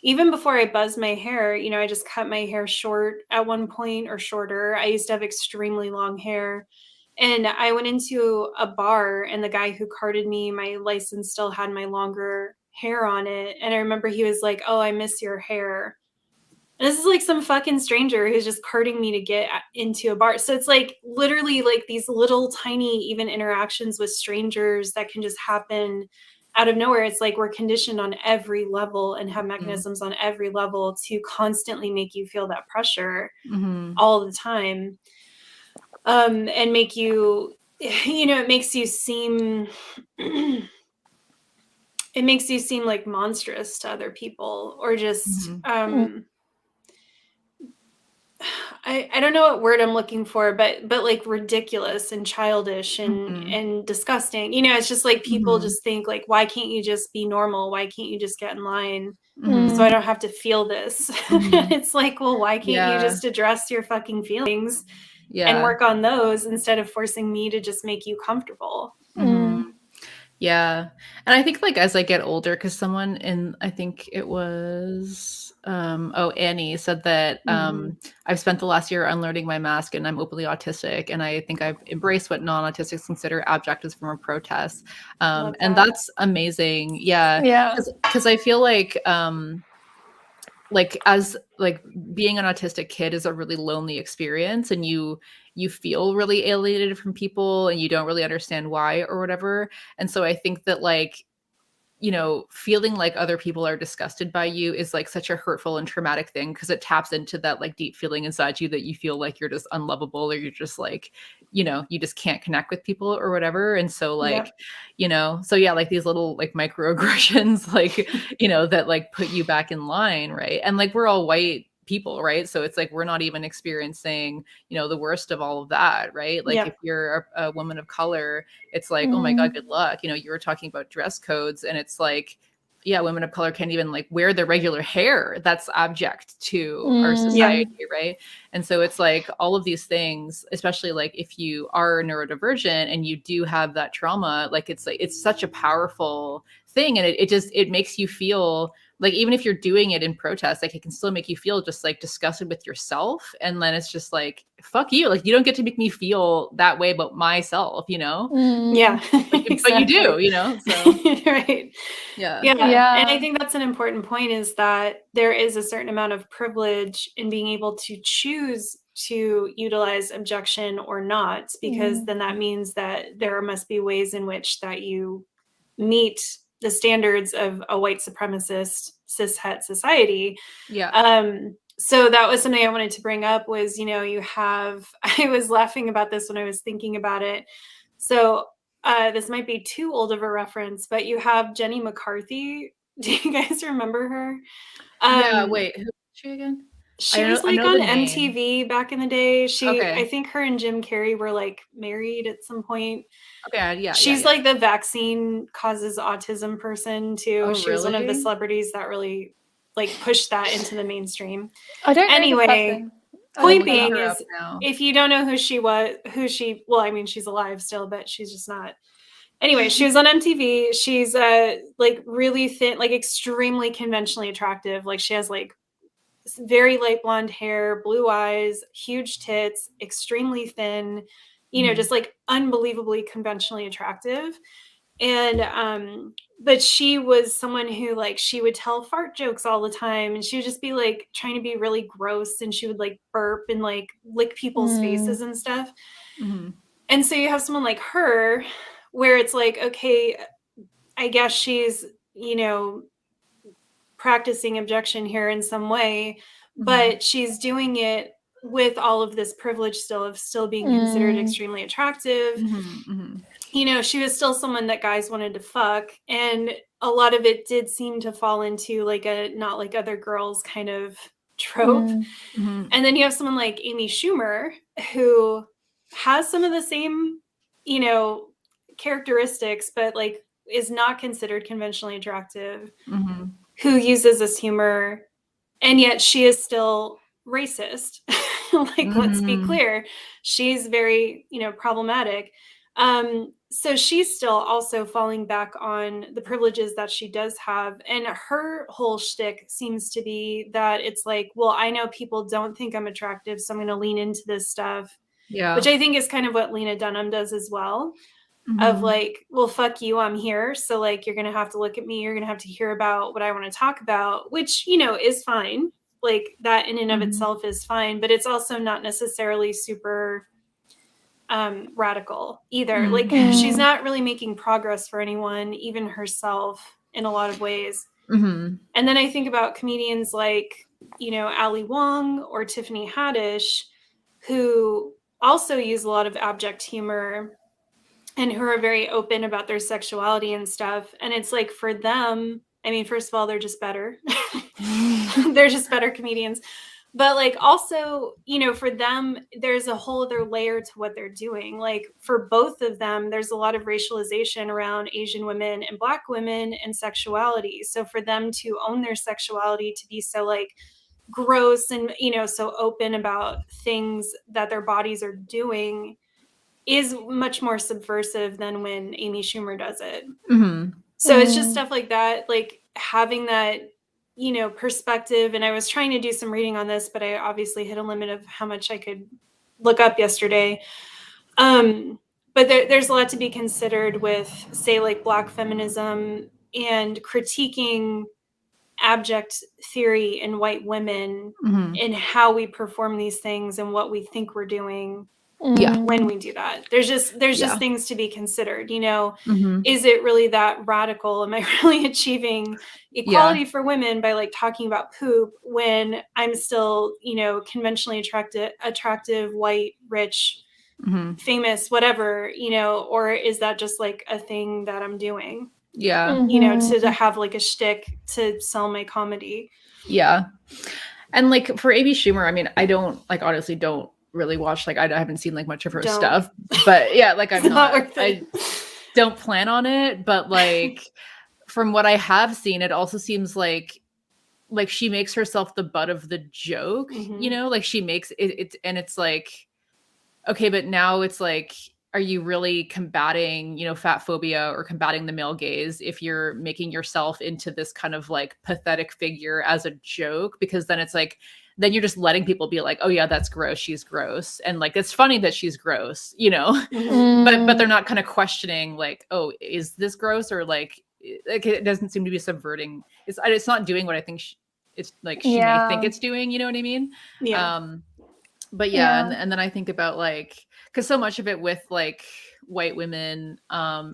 even before I buzzed my hair, you know, I just cut my hair short at one point, or shorter. I used to have extremely long hair. And I went into a bar, and the guy who carded me, my license still had my longer hair on it. And I remember he was like, "Oh, I miss your hair." And this is like some fucking stranger who's just carding me to get into a bar. So it's like literally like these little tiny even interactions with strangers that can just happen out of nowhere. It's like we're conditioned on every level and have mechanisms on every level to constantly make you feel that pressure all the time. And make you, you know, it makes you seem like monstrous to other people, or just I don't know what word I'm looking for, but like ridiculous and childish and disgusting. You know, it's just like people just think like, why can't you just be normal? Why can't you just get in line so I don't have to feel this? It's like, well, why can't you just address your fucking feelings and work on those instead of forcing me to just make you comfortable? Yeah. And I think like as I get older, because someone in, I think it was, Annie said that I've spent the last year unlearning my mask and I'm openly autistic. And I think I've embraced what non-autistics consider abject as a form of protest. And that's amazing. Yeah. Yeah. Because I feel like as like being an autistic kid is a really lonely experience, and you feel really alienated from people and you don't really understand why or whatever. And so I think that like, you know, feeling like other people are disgusted by you is like such a hurtful and traumatic thing, because it taps into that like deep feeling inside you that you feel like you're just unlovable, or you're just like, you know, you just can't connect with people or whatever. And so like, you know, so yeah, like these little like microaggressions, like, you know, that like put you back in line, right? And like we're all white people, right? So it's like we're not even experiencing, you know, the worst of all of that, right? Like if you're a woman of color, it's like, oh my God, good luck. You know, you were talking about dress codes, and it's like, yeah, women of color can't even like wear their regular hair. That's abject to our society, right? And so it's like all of these things, especially like if you are neurodivergent and you do have that trauma, like it's such a powerful thing, and it makes you feel like, even if you're doing it in protest, like it can still make you feel just like disgusted with yourself. And then it's just like, fuck you. Like, you don't get to make me feel that way about myself, you know? Yeah. Like, exactly. But you do, you know? So right. Yeah. And I think that's an important point, is that there is a certain amount of privilege in being able to choose to utilize objection or not, because then that means that there must be ways in which that you meet the standards of a white supremacist cishet society. So that was something I wanted to bring up, was, you know, you have, I was laughing about this when I was thinking about it. So this might be too old of a reference, but you have Jenny McCarthy. Do you guys remember her? Yeah, wait, who is she again? She was like on MTV back in the day. I think her and Jim Carrey were like married at some point. Okay, yeah. She's like the vaccine causes autism person too. She was one of the celebrities that really like pushed that into the mainstream. I don't know. Anyway, point being is, if you don't know who she was, well, I mean, she's alive still, but she's just not Anyway, she was on MTV. She's like really thin, like extremely conventionally attractive. Like she has like very light blonde hair, blue eyes, huge tits, extremely thin, you know, just like unbelievably conventionally attractive. And but she was someone who like she would tell fart jokes all the time, and she would just be like trying to be really gross, and she would like burp and like lick people's faces and stuff. And so you have someone like her where it's like, okay, I guess she's, you know, practicing abjection here in some way, but she's doing it with all of this privilege still of still being considered extremely attractive. You know, she was still someone that guys wanted to fuck, and a lot of it did seem to fall into like a not like other girls kind of trope. And then you have someone like Amy Schumer, who has some of the same, you know, characteristics, but like is not considered conventionally attractive, who uses this humor, and yet she is still racist. Like, let's be clear, she's very, you know, problematic. So she's still also falling back on the privileges that she does have. And her whole shtick seems to be that it's like, well, I know people don't think I'm attractive, so I'm going to lean into this stuff. Yeah. Which I think is kind of what Lena Dunham does as well. Of like, well, fuck you, I'm here. So like, you're going to have to look at me. You're going to have to hear about what I want to talk about, which, you know, is fine. Like that in and of itself is fine, but it's also not necessarily super radical either. Like she's not really making progress for anyone, even herself in a lot of ways. And then I think about comedians like, you know, Ali Wong or Tiffany Haddish, who also use a lot of abject humor and who are very open about their sexuality and stuff. And it's like for them, I mean, first of all, they're just better. They're just better comedians. But like also, you know, for them, there's a whole other layer to what they're doing. Like for both of them, there's a lot of racialization around Asian women and Black women and sexuality. So for them to own their sexuality, to be so like gross and, you know, so open about things that their bodies are doing is much more subversive than when Amy Schumer does it. So it's just stuff like that, like having that, you know, perspective. And I was trying to do some reading on this, but I obviously hit a limit of how much I could look up yesterday. But there's a lot to be considered with, say, like Black feminism and critiquing abject theory in white women and how we perform these things and what we think we're doing when we do that. There's just things to be considered, you know. Is it really that radical? Am I really achieving equality for women by like talking about poop when I'm still, you know, conventionally attractive, white, rich, famous, whatever, you know, or is that just like a thing that I'm doing? You know, to have like a shtick to sell my comedy. And like for Amy Schumer, I mean, I don't like honestly don't really watch, like I haven't seen like much of her stuff, but yeah, like I'm not worth it. I don't plan on it, but like from what I have seen, it also seems like she makes herself the butt of the joke, you know, like she makes it and it's like, okay, but now it's like, are you really combating, you know, fat phobia or combating the male gaze if you're making yourself into this kind of like pathetic figure as a joke? Because then it's like, then you're just letting people be like, oh yeah, that's gross. She's gross. And like, it's funny that she's gross, you know, but they're not kind of questioning like, oh, is this gross? Or like it doesn't seem to be subverting. It's not doing what I think it's like she may think it's doing, you know what I mean? But and then I think about like, because so much of it with like white women,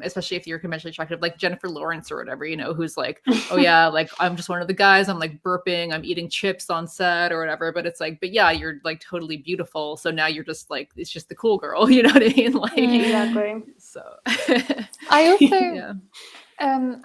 especially if you're conventionally attractive, like Jennifer Lawrence or whatever, you know, who's like, oh yeah, like I'm just one of the guys, I'm like burping, I'm eating chips on set or whatever, but it's like, but yeah, you're like totally beautiful, so now you're just like, it's just the cool girl, you know what I mean? Like exactly. So I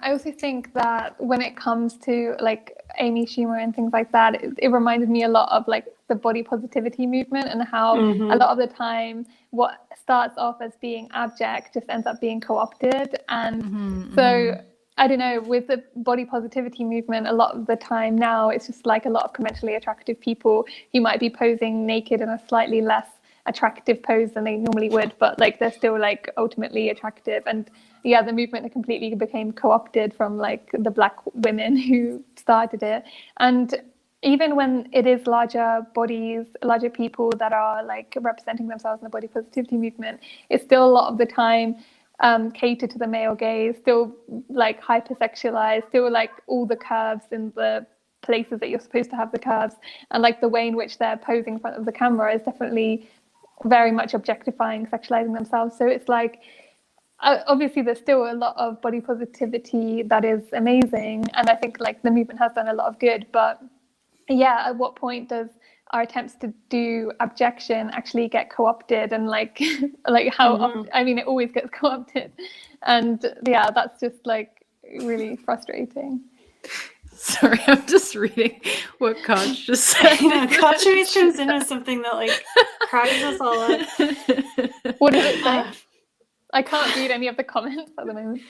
also think that when it comes to like Amy Schumer and things like that, it reminded me a lot of like the body positivity movement and how a lot of the time what starts off as being abject just ends up being co-opted. And so I don't know, with the body positivity movement, a lot of the time now it's just like a lot of conventionally attractive people who might be posing naked in a slightly less attractive pose than they normally would, but like they're still like ultimately attractive. And yeah, the movement completely became co-opted from like the Black women who started it. And even when it is larger bodies, larger people that are like representing themselves in the body positivity movement, it's still a lot of the time catered to the male gaze, still like hypersexualized, still like all the curves in the places that you're supposed to have the curves, and like the way in which they're posing in front of the camera is definitely very much objectifying, sexualizing themselves. So it's like, obviously there's still a lot of body positivity that is amazing, and I think like the movement has done a lot of good, but yeah, at what point does our attempts to do abjection actually get co-opted, and like like how often, I mean, it always gets co-opted, and yeah, that's just like really frustrating. Sorry, I'm just reading what Koch just said. Koch always turns into something that like cracks us all up. What did it say? I can't read any of the comments at the moment.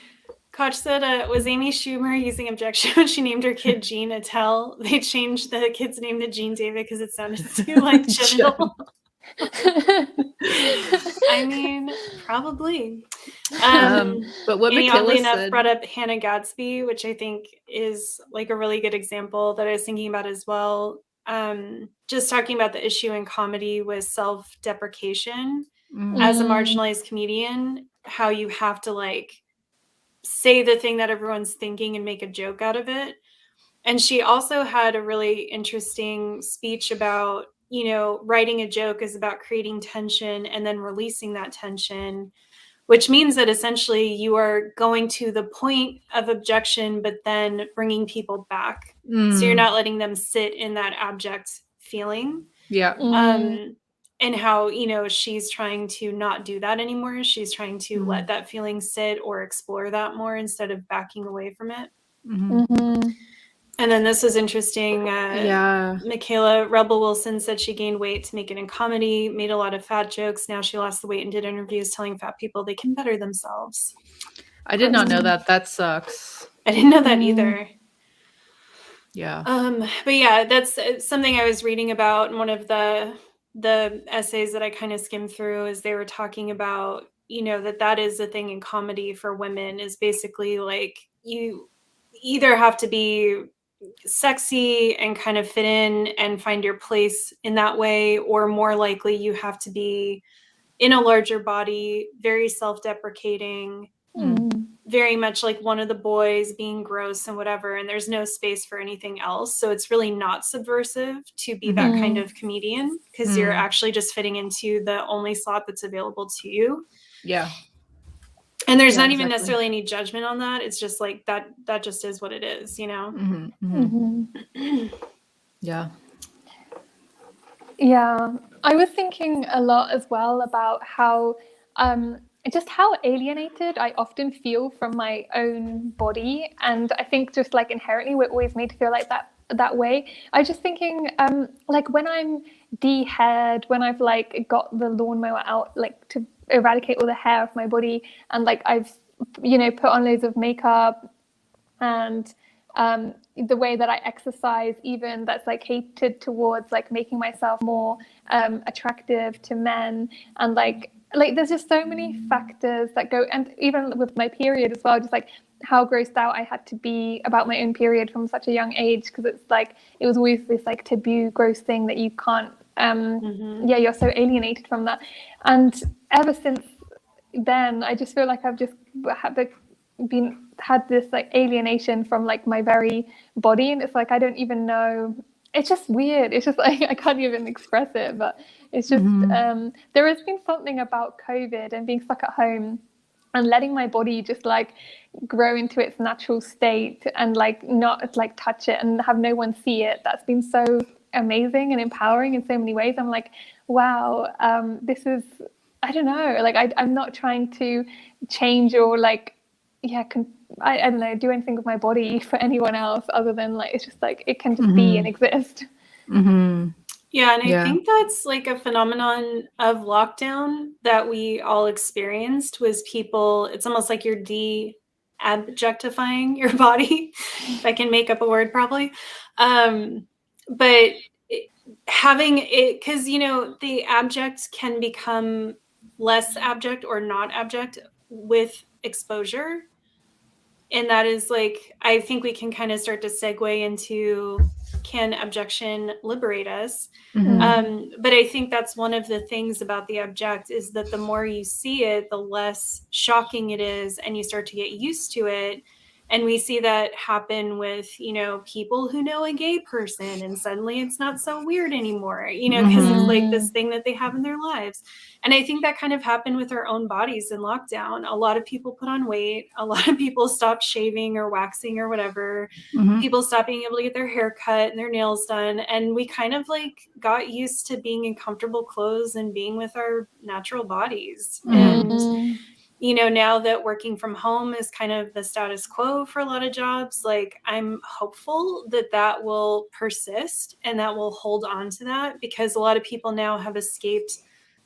Koch said, was Amy Schumer using abjection when she named her kid Jean Attell? They changed the kid's name to Jean David because it sounded too like genital. I mean, probably. But what Amy, Michaela oddly enough, said... brought up Hannah Gadsby, which I think is like a really good example that I was thinking about as well. Just talking about the issue in comedy with self-deprecation as a marginalized comedian, how you have to like say the thing that everyone's thinking and make a joke out of it. And she also had a really interesting speech about, you know, writing a joke is about creating tension and then releasing that tension, which means that essentially you are going to the point of abjection, but then bringing people back. So you're not letting them sit in that abject feeling. Yeah. And how, you know, she's trying to not do that anymore. She's trying to let that feeling sit or explore that more instead of backing away from it. And then this was interesting. Michaela Rebel Wilson said she gained weight to make it in comedy, made a lot of fat jokes. Now she lost the weight and did interviews telling fat people they can better themselves. I did not know that. That sucks. I didn't know that either. Yeah. But yeah, that's something I was reading about in one of the essays that I kind of skimmed through, is they were talking about, you know, that is the thing in comedy for women, is basically like you either have to be sexy and kind of fit in and find your place in that way, or more likely you have to be in a larger body, very self-deprecating, very much like one of the boys, being gross and whatever, and there's no space for anything else. So it's really not subversive to be that kind of comedian, because you're actually just fitting into the only slot that's available to you. Yeah. And there's not even necessarily any judgment on that. It's just like that just is what it is, you know? Yeah. Yeah. I was thinking a lot as well about how just how alienated I often feel from my own body. And I think just like inherently we're always made to feel like that way. I was just thinking like when I'm de-haired, when I've like got the lawnmower out like to eradicate all the hair off my body, and like I've, you know, put on loads of makeup, and the way that I exercise, even that's like catered towards like making myself more attractive to men, and like there's just so many factors that go, and even with my period as well, just like how grossed out I had to be about my own period from such a young age, because it's like it was always this like taboo, gross thing that you can't you're so alienated from that. And ever since then, I just feel like I've just had this like alienation from like my very body, and it's like I don't even know, it's just weird, it's just like I can't even express it, but it's just there has been something about COVID and being stuck at home and letting my body just like grow into its natural state and like not like touch it and have no one see it, that's been so amazing and empowering in so many ways. I'm like, wow, this is, I don't know, like I'm not trying to change or like I don't know, do anything with my body for anyone else other than like it's just like it can just be and exist. Yeah, and I think that's like a phenomenon of lockdown that we all experienced, was people, it's almost like you're de-abjectifying your body, if I can make up a word properly. But having it, because, you know, the abject can become less abject or not abject with exposure. And that is like, I think we can kind of start to segue into, can abjection liberate us? But I think that's one of the things about the abject, is that the more you see it, the less shocking it is, and you start to get used to it. And we see that happen with, you know, people who know a gay person, and suddenly it's not so weird anymore, you know, because it's like this thing that they have in their lives. And I think that kind of happened with our own bodies in lockdown. A lot of people put on weight. A lot of people stopped shaving or waxing or whatever. People stopped being able to get their hair cut and their nails done. And we kind of like got used to being in comfortable clothes and being with our natural bodies. And you know, now that working from home is kind of the status quo for a lot of jobs, like I'm hopeful that that will persist and that will hold on to that, because a lot of people now have escaped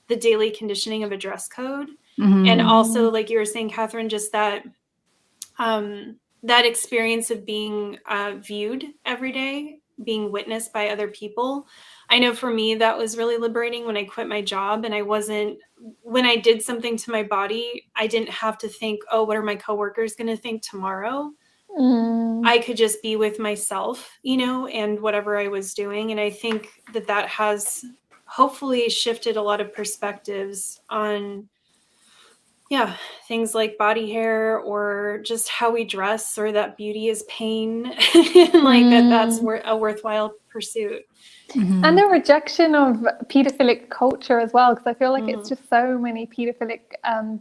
the daily conditioning of a dress code. And also, like you were saying, Kathrin, just that that experience of being viewed every day, being witnessed by other people. I know for me, that was really liberating when I quit my job, and when I did something to my body, I didn't have to think, oh, what are my coworkers going to think tomorrow? I could just be with myself, you know, and whatever I was doing. And I think that that has hopefully shifted a lot of perspectives on, yeah, things like body hair, or just how we dress, or that beauty is pain, and like that's a worthwhile pursuit. And a rejection of pedophilic culture as well, because I feel like it's just so many pedophilic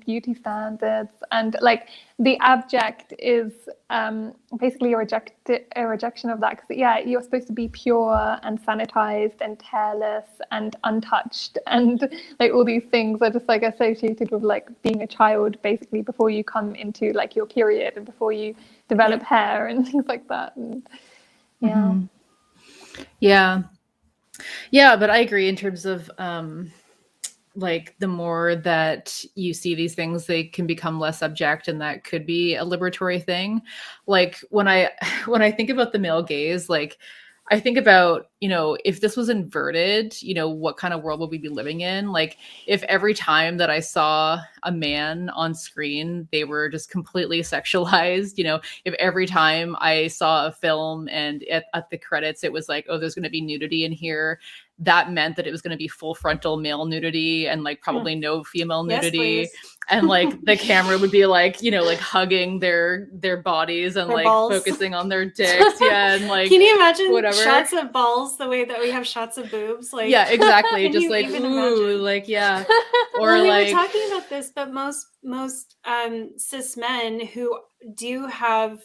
beauty standards, and like the abject is basically a rejection of that, because you're supposed to be pure and sanitized and careless and untouched, and like all these things are just like associated with like being a child, basically, before you come into like your period and before you develop hair and things like that. And yeah, but I agree in terms of like the more that you see these things, they can become less abject, and that could be a liberatory thing. Like when I think about the male gaze, like I think about, you know, if this was inverted, you know, what kind of world would we be living in? Like if every time that I saw a man on screen, they were just completely sexualized, you know, if every time I saw a film and at the credits, it was like, oh, there's going to be nudity in here, that meant that it was going to be full frontal male nudity and like probably no female nudity. Yes, and like the camera would be like, you know, like hugging their bodies and their like balls. focusing on their dicks. Yeah. And like, can you imagine whatever shots of balls the way that we have shots of boobs? Like, yeah, exactly. can Just you like, even ooh, imagine? like, yeah. Or well, we like, were talking about this, but most cis men who do have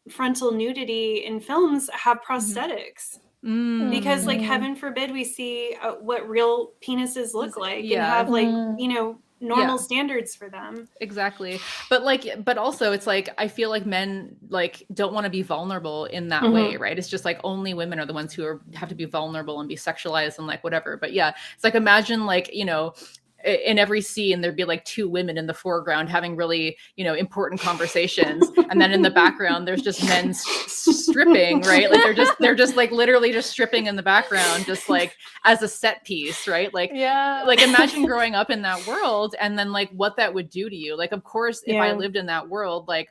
frontal nudity in films have prosthetics. Because like heaven forbid we see what real penises look like and have like, you know, normal standards for them. Exactly. But also it's like, I feel like men like don't want to be vulnerable in that way, right? It's just like only women are the ones who have to be vulnerable and be sexualized and like whatever. But yeah, it's like, imagine like, you know, in every scene there'd be like two women in the foreground having really, you know, important conversations, and then in the background there's just men stripping, right? Like they're just like literally just stripping in the background, just like as a set piece, right? Like like imagine growing up in that world, and then like what that would do to you. Like of course if I lived in that world, like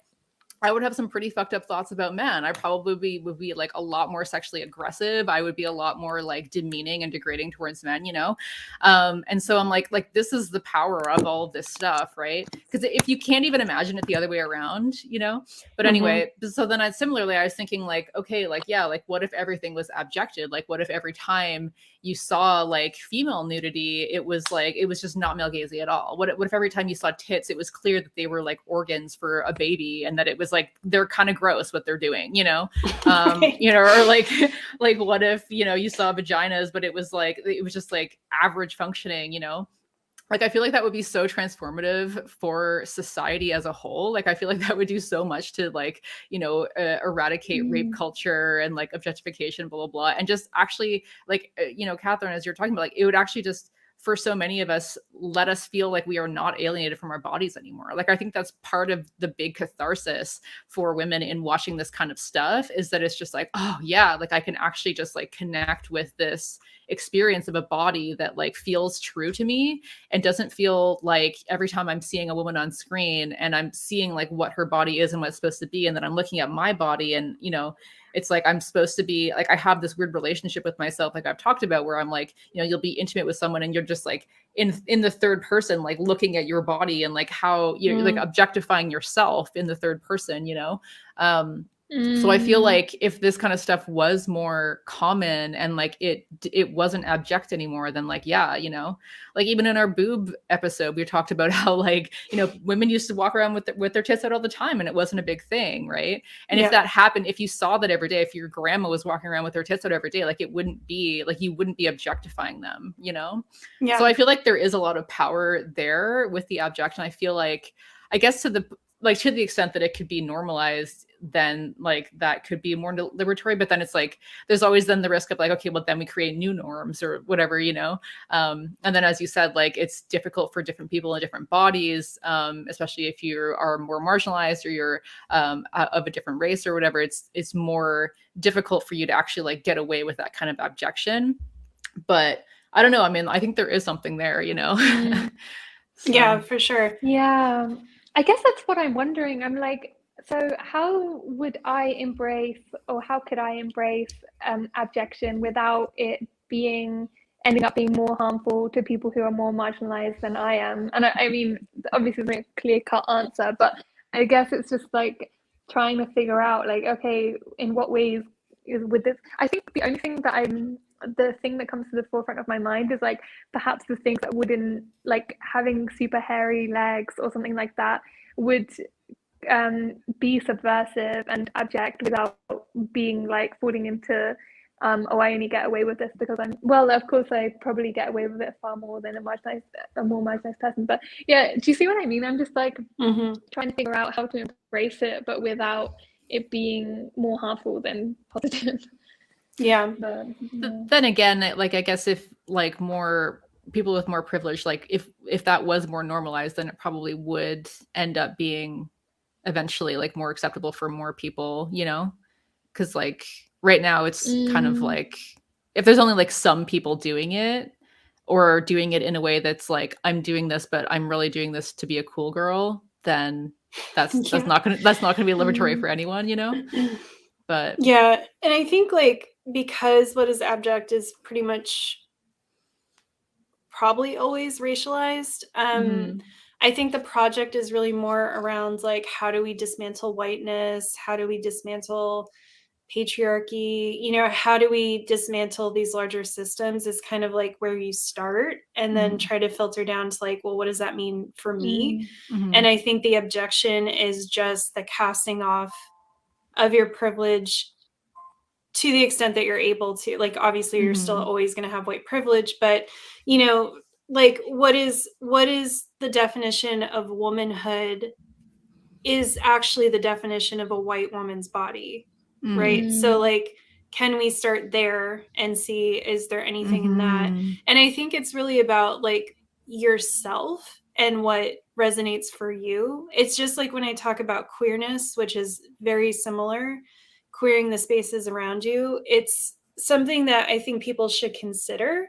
I would have some pretty fucked up thoughts about men. I probably would be like a lot more sexually aggressive. I would be a lot more like demeaning and degrading towards men, you know? And so I'm like this is the power of all of this stuff, right? Because if you can't even imagine it the other way around, you know? But anyway, so then similarly, I was thinking like, okay, like, yeah, like what if everything was abjected? Like what if every time you saw like female nudity, it was just not male gazy at all? What if every time you saw tits, it was clear that they were like organs for a baby, and that it was like they're kind of gross what they're doing, you know? You know, or like what if, you know, you saw vaginas, but it was just like average functioning, you know? Like I feel like that would be so transformative for society as a whole. Like I feel like that would do so much to like, you know, eradicate rape culture and like objectification, blah blah blah, and just actually like you know, Kathrin, as you're talking about, like it would actually just for so many of us, let us feel like we are not alienated from our bodies anymore. Like, I think that's part of the big catharsis for women in watching this kind of stuff, is that it's just like, oh yeah, like I can actually just like connect with this experience of a body that like feels true to me, and doesn't feel like every time I'm seeing a woman on screen and I'm seeing like what her body is and what it's supposed to be, and then I'm looking at my body and, you know, it's like I'm supposed to be like, I have this weird relationship with myself, like I've talked about, where I'm like, you know, you'll be intimate with someone and you're just like in the third person, like looking at your body and like how you're like objectifying yourself in the third person, you know. So I feel like if this kind of stuff was more common and like it wasn't abject anymore, then like, yeah, you know, like even in our boob episode, we talked about how like, you know, women used to walk around with their tits out all the time and it wasn't a big thing, right? And if that happened, if you saw that every day, if your grandma was walking around with her tits out every day, like it wouldn't be like, you wouldn't be objectifying them, you know? Yeah. So I feel like there is a lot of power there with the abjection. I feel like, I guess to the extent that it could be normalized, then like that could be more liberatory. But then it's like, there's always then the risk of like, okay, well then we create new norms or whatever, you know? And then as you said, like it's difficult for different people in different bodies, especially if you are more marginalized or you're of a different race or whatever, it's more difficult for you to actually like get away with that kind of abjection. But I don't know. I mean, I think there is something there, you know? So. Yeah, for sure. Yeah. I guess that's what I'm wondering. I'm like, so how would I embrace, or how could I embrace abjection without it ending up being more harmful to people who are more marginalized than I am? And I mean, obviously there's no clear-cut answer, but I guess it's just like trying to figure out like, okay, in what ways with this? I think the only thing that the thing that comes to the forefront of my mind is like perhaps the things that wouldn't, like having super hairy legs or something like that would be subversive and abject without being like falling into oh, I only get away with this because I'm, well, of course I probably get away with it far more than a more marginalized person. But yeah, do you see what I mean? I'm just like trying to figure out how to embrace it, but without it being more harmful than positive. Yeah. But then again, like I guess if like more people with more privilege, like if that was more normalized, then it probably would end up being eventually like more acceptable for more people, you know? Because like right now it's kind of like if there's only like some people doing it, or doing it in a way that's like, I'm doing this but I'm really doing this to be a cool girl, then that's not gonna be liberatory for anyone, you know? But yeah, and I think like because what is abject is pretty much probably always racialized. I think the project is really more around like, how do we dismantle whiteness? How do we dismantle patriarchy? You know, how do we dismantle these larger systems is kind of like where you start, and then try to filter down to like, well, what does that mean for me? And I think the abjection is just the casting off of your privilege to the extent that you're able to. Like, obviously you're still always going to have white privilege, but you know, like what is the definition of womanhood is actually the definition of a white woman's body, right? So like, can we start there and see, is there anything in that? And I think it's really about like yourself and what resonates for you. It's just like when I talk about queerness, which is very similar, queering the spaces around you, it's something that I think people should consider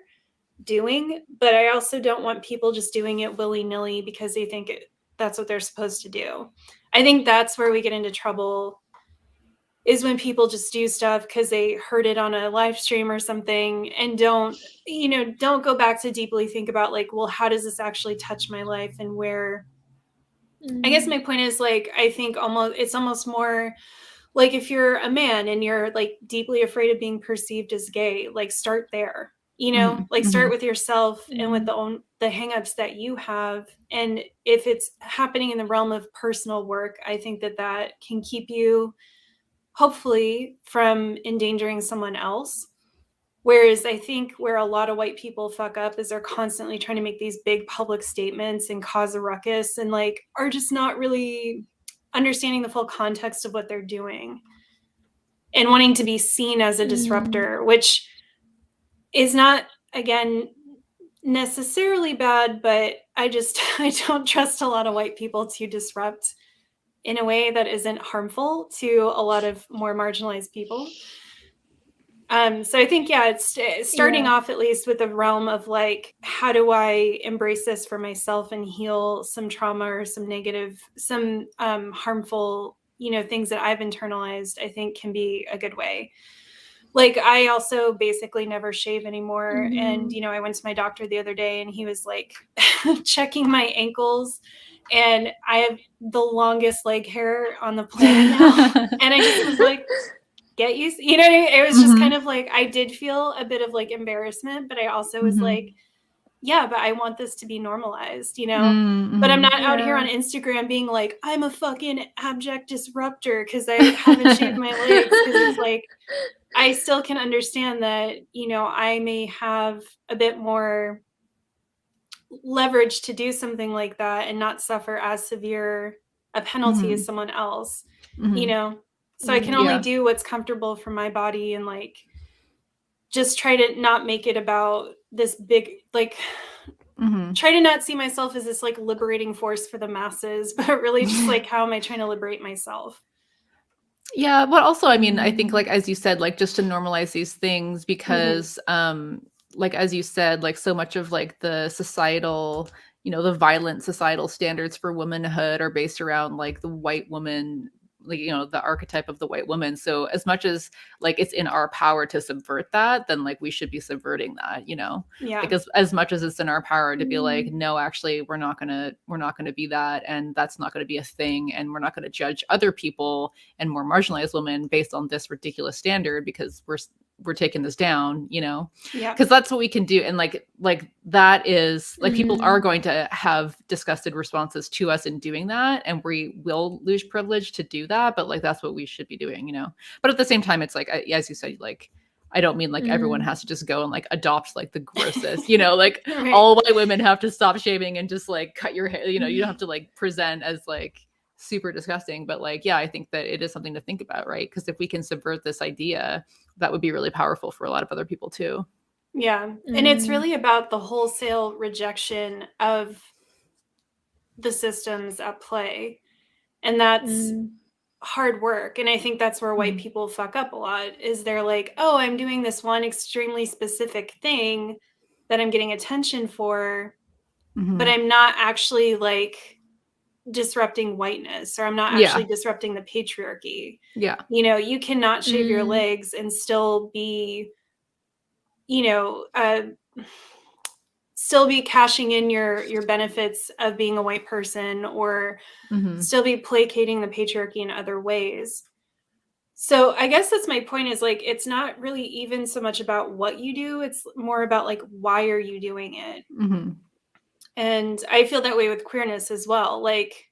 doing, but I also don't want people just doing it willy-nilly because they think that's what they're supposed to do. I think that's where we get into trouble, is when people just do stuff because they heard it on a live stream or something and don't go back to deeply think about like, well, how does this actually touch my life, and where I guess my point is like, I think it's almost more like if you're a man and you're like deeply afraid of being perceived as gay, like start there, you know, like start with yourself and with the hangups that you have. And if it's happening in the realm of personal work, I think that can keep you hopefully from endangering someone else. Whereas I think where a lot of white people fuck up is they're constantly trying to make these big public statements and cause a ruckus, and like are just not really understanding the full context of what they're doing and wanting to be seen as a disruptor, which is not, again, necessarily bad, but I don't trust a lot of white people to disrupt in a way that isn't harmful to a lot of more marginalized people. So I think, yeah, it's starting off at least with the realm of like, how do I embrace this for myself and heal some trauma or some negative, some harmful, things that I've internalized, I think can be a good way. Like, I also basically never shave anymore. And, I went to my doctor the other day and he was like checking my ankles, and I have the longest leg hair on the planet now. And I just was like, get used, it was just kind of like, I did feel a bit of like embarrassment, but I also was like, yeah, but I want this to be normalized, but I'm not out here on Instagram being like, I'm a fucking abject disruptor because I haven't shaved my legs. Because it's like, I still can understand that, I may have a bit more leverage to do something like that and not suffer as severe a penalty as someone else, so I can only do what's comfortable for my body, and like just try to not make it about this big, like try to not see myself as this like liberating force for the masses, but really just like, how am I trying to liberate myself? Yeah, but also, I mean, I think like, as you said, like just to normalize these things, because like, as you said, like so much of like the societal, the violent societal standards for womanhood are based around like the white woman, like, the archetype of the white woman. So as much as like it's in our power to subvert that, then like we should be subverting that, like as much as it's in our power to be like, no, actually we're not gonna be that, and that's not gonna be a thing, and we're not gonna judge other people and more marginalized women based on this ridiculous standard because we're taking this down, because that's what we can do. And like that is like, people are going to have disgusted responses to us in doing that, and we will lose privilege to do that, but like that's what we should be doing, but at the same time, it's like, as you said, like I don't mean like everyone has to just go and like adopt like the grossest, like Right. all white women have to stop shaving and just like cut your hair, you don't have to like present as like super disgusting, but like, yeah, I think that it is something to think about, right? Because if we can subvert this idea, that would be really powerful for a lot of other people too. Yeah. And it's really about the wholesale rejection of the systems at play. And that's hard work. And I think that's where white people fuck up a lot, is they're like, oh, I'm doing this one extremely specific thing that I'm getting attention for, but I'm not actually like disrupting whiteness, or I'm not actually disrupting the patriarchy. Yeah. You cannot shave your legs and still be, still be cashing in your benefits of being a white person, or still be placating the patriarchy in other ways. So I guess that's my point, is like, it's not really even so much about what you do, it's more about like, why are you doing it? And I feel that way with queerness as well. Like,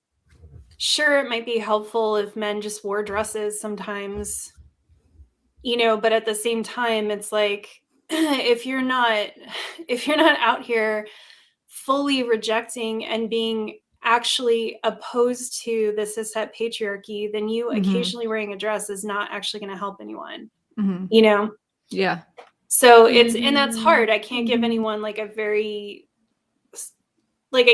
sure, it might be helpful if men just wore dresses sometimes, but at the same time, it's like, if you're not out here fully rejecting and being actually opposed to the cishet patriarchy, then you occasionally wearing a dress is not actually going to help anyone, Yeah. So it's, and that's hard. I can't give anyone like I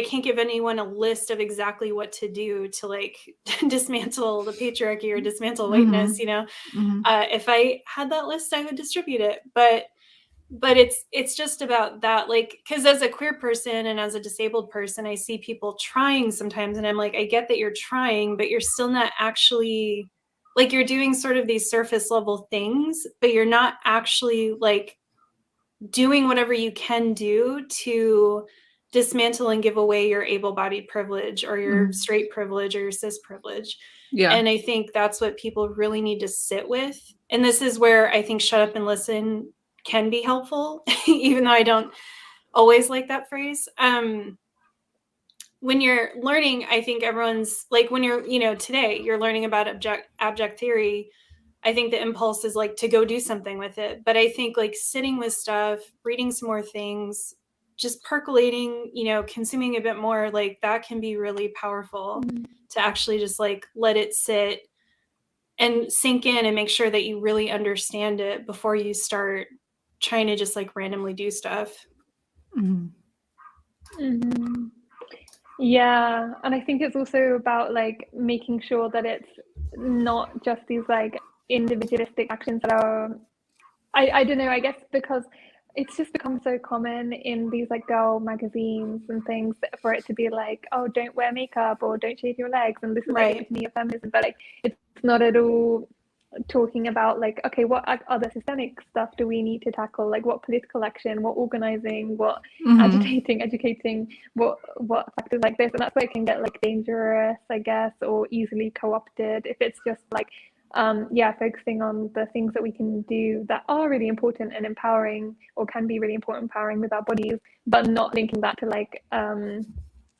can't give anyone a list of exactly what to do to like dismantle the patriarchy or dismantle whiteness, if I had that list, I would distribute it. But it's just about that, like, because as a queer person and as a disabled person, I see people trying sometimes, and I'm like, I get that you're trying, but you're still not actually, like, you're doing sort of these surface level things, but you're not actually like doing whatever you can do to dismantle and give away your able-bodied privilege, or your straight privilege, or your cis privilege. Yeah. And I think that's what people really need to sit with. And this is where I think shut up and listen can be helpful, even though I don't always like that phrase. When you're learning, I think everyone's like, when you're, today you're learning about abject theory, I think the impulse is like to go do something with it. But I think like sitting with stuff, reading some more things, just percolating, consuming a bit more, like that can be really powerful to actually just like let it sit and sink in and make sure that you really understand it before you start trying to just like randomly do stuff. Mm-hmm. Yeah, and I think it's also about like making sure that it's not just these like individualistic actions that are, I don't know, I guess because it's just become so common in these like girl magazines and things for it to be like, oh, don't wear makeup or don't shave your legs, and this is like Right. the epitome of feminism, but like it's not at all talking about like, okay, what other systemic stuff do we need to tackle, like what political action, what organizing, what agitating, educating, what factors like this. And that's where it can get like dangerous, I guess, or easily co-opted if it's just like focusing on the things that we can do that are really important and empowering, or can be really important, empowering with our bodies, but not linking that to like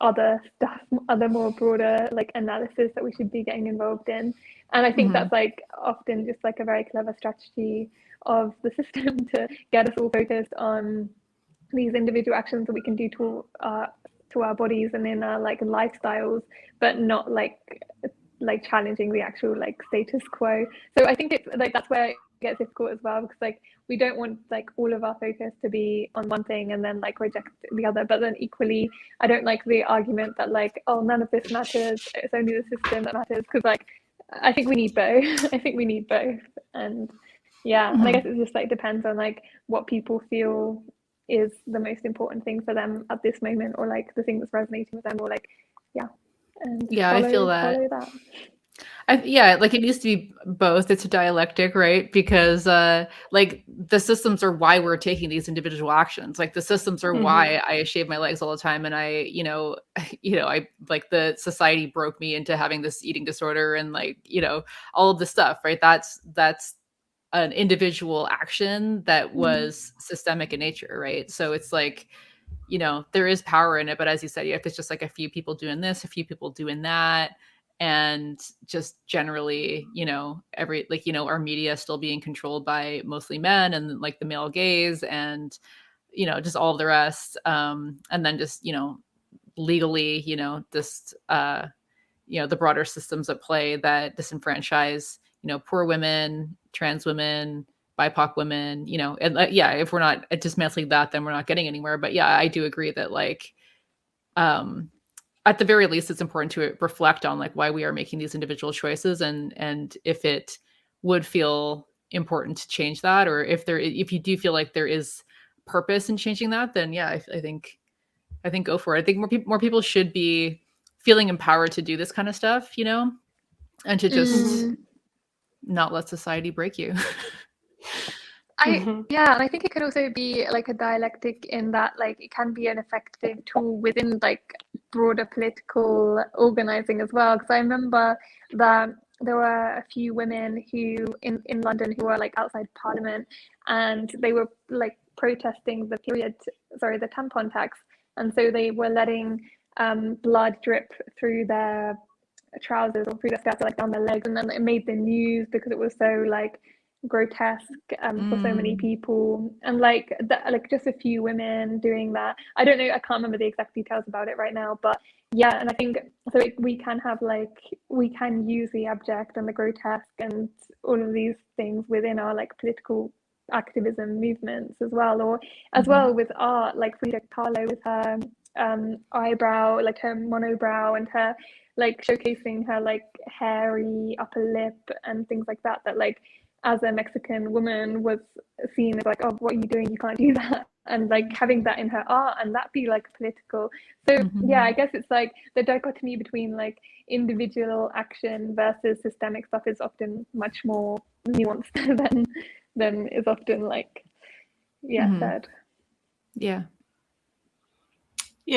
other stuff, other more broader like analysis that we should be getting involved in. And I think that's like often just like a very clever strategy of the system to get us all focused on these individual actions that we can do to our bodies and in our like lifestyles, but not like challenging the actual like status quo. So I think it's like that's where it gets difficult as well, because like we don't want like all of our focus to be on one thing and then like reject the other. But then equally, I don't like the argument that like, oh, none of this matters, it's only the system that matters, because like I think we need both. I think we need both. And yeah, and I guess it just like depends on like what people feel is the most important thing for them at this moment, or like the thing that's resonating with them, or like and I feel that. follow that. Like it needs to be both. It's a dialectic, right? Because like the systems are why we're taking these individual actions. Like the systems are why I shave my legs all the time, and I like the society broke me into having this eating disorder, and like all of this stuff, right? That's an individual action that was systemic in nature, right? So it's like there is power in it, but as you said, if it's just like a few people doing this, a few people doing that, and just generally our media still being controlled by mostly men and like the male gaze, and just all of the rest, and then just legally just the broader systems at play that disenfranchise poor women, trans women, BIPOC women, and if we're not dismantling that, then we're not getting anywhere. But I do agree that like at the very least, it's important to reflect on like why we are making these individual choices, and if it would feel important to change that, or if you do feel like there is purpose in changing that, then I think go for it. I think more people should be feeling empowered to do this kind of stuff, and to just not let society break you. And I think it can also be like a dialectic in that like it can be an effective tool within like broader political organizing as well, because I remember that there were a few women who in London who were like outside Parliament, and they were like protesting the tampon tax, and so they were letting blood drip through their trousers or through their skirts, like down their legs, and then it made the news because it was so like grotesque for so many people, and like just a few women doing that. I don't know, I can't remember the exact details about it right now, but and I think so we can have like, we can use the abject and the grotesque and all of these things within our like political activism movements as well, or as well with art, like Frida Kahlo with her eyebrow, like her monobrow, and her like showcasing her like hairy upper lip and things like that, that like as a Mexican woman was seen as like, oh, what are you doing? You can't do that. And like having that in her art, and that be like political. So I guess it's like the dichotomy between like individual action versus systemic stuff is often much more nuanced than is often like said. Yeah,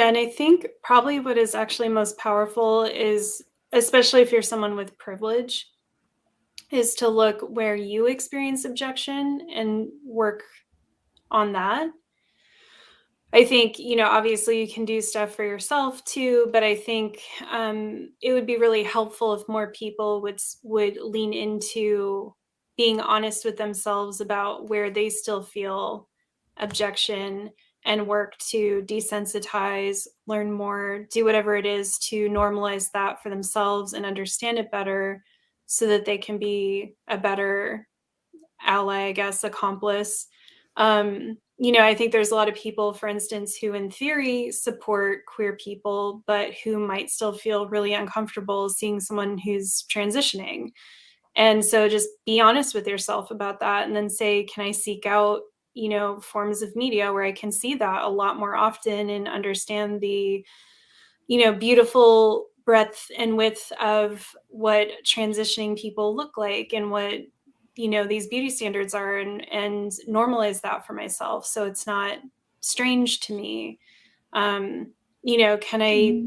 and I think probably what is actually most powerful is, especially if you're someone with privilege, is to look where you experience objection and work on that. I think, obviously you can do stuff for yourself too, but I think it would be really helpful if more people would lean into being honest with themselves about where they still feel objection, and work to desensitize, learn more, do whatever it is to normalize that for themselves and understand it better, so that they can be a better ally, I guess, accomplice. I think there's a lot of people, for instance, who in theory support queer people, but who might still feel really uncomfortable seeing someone who's transitioning. And so just be honest with yourself about that, and then say, can I seek out, forms of media where I can see that a lot more often and understand the, beautiful breadth and width of what transitioning people look like and what, these beauty standards are, and normalize that for myself. So it's not strange to me. Can I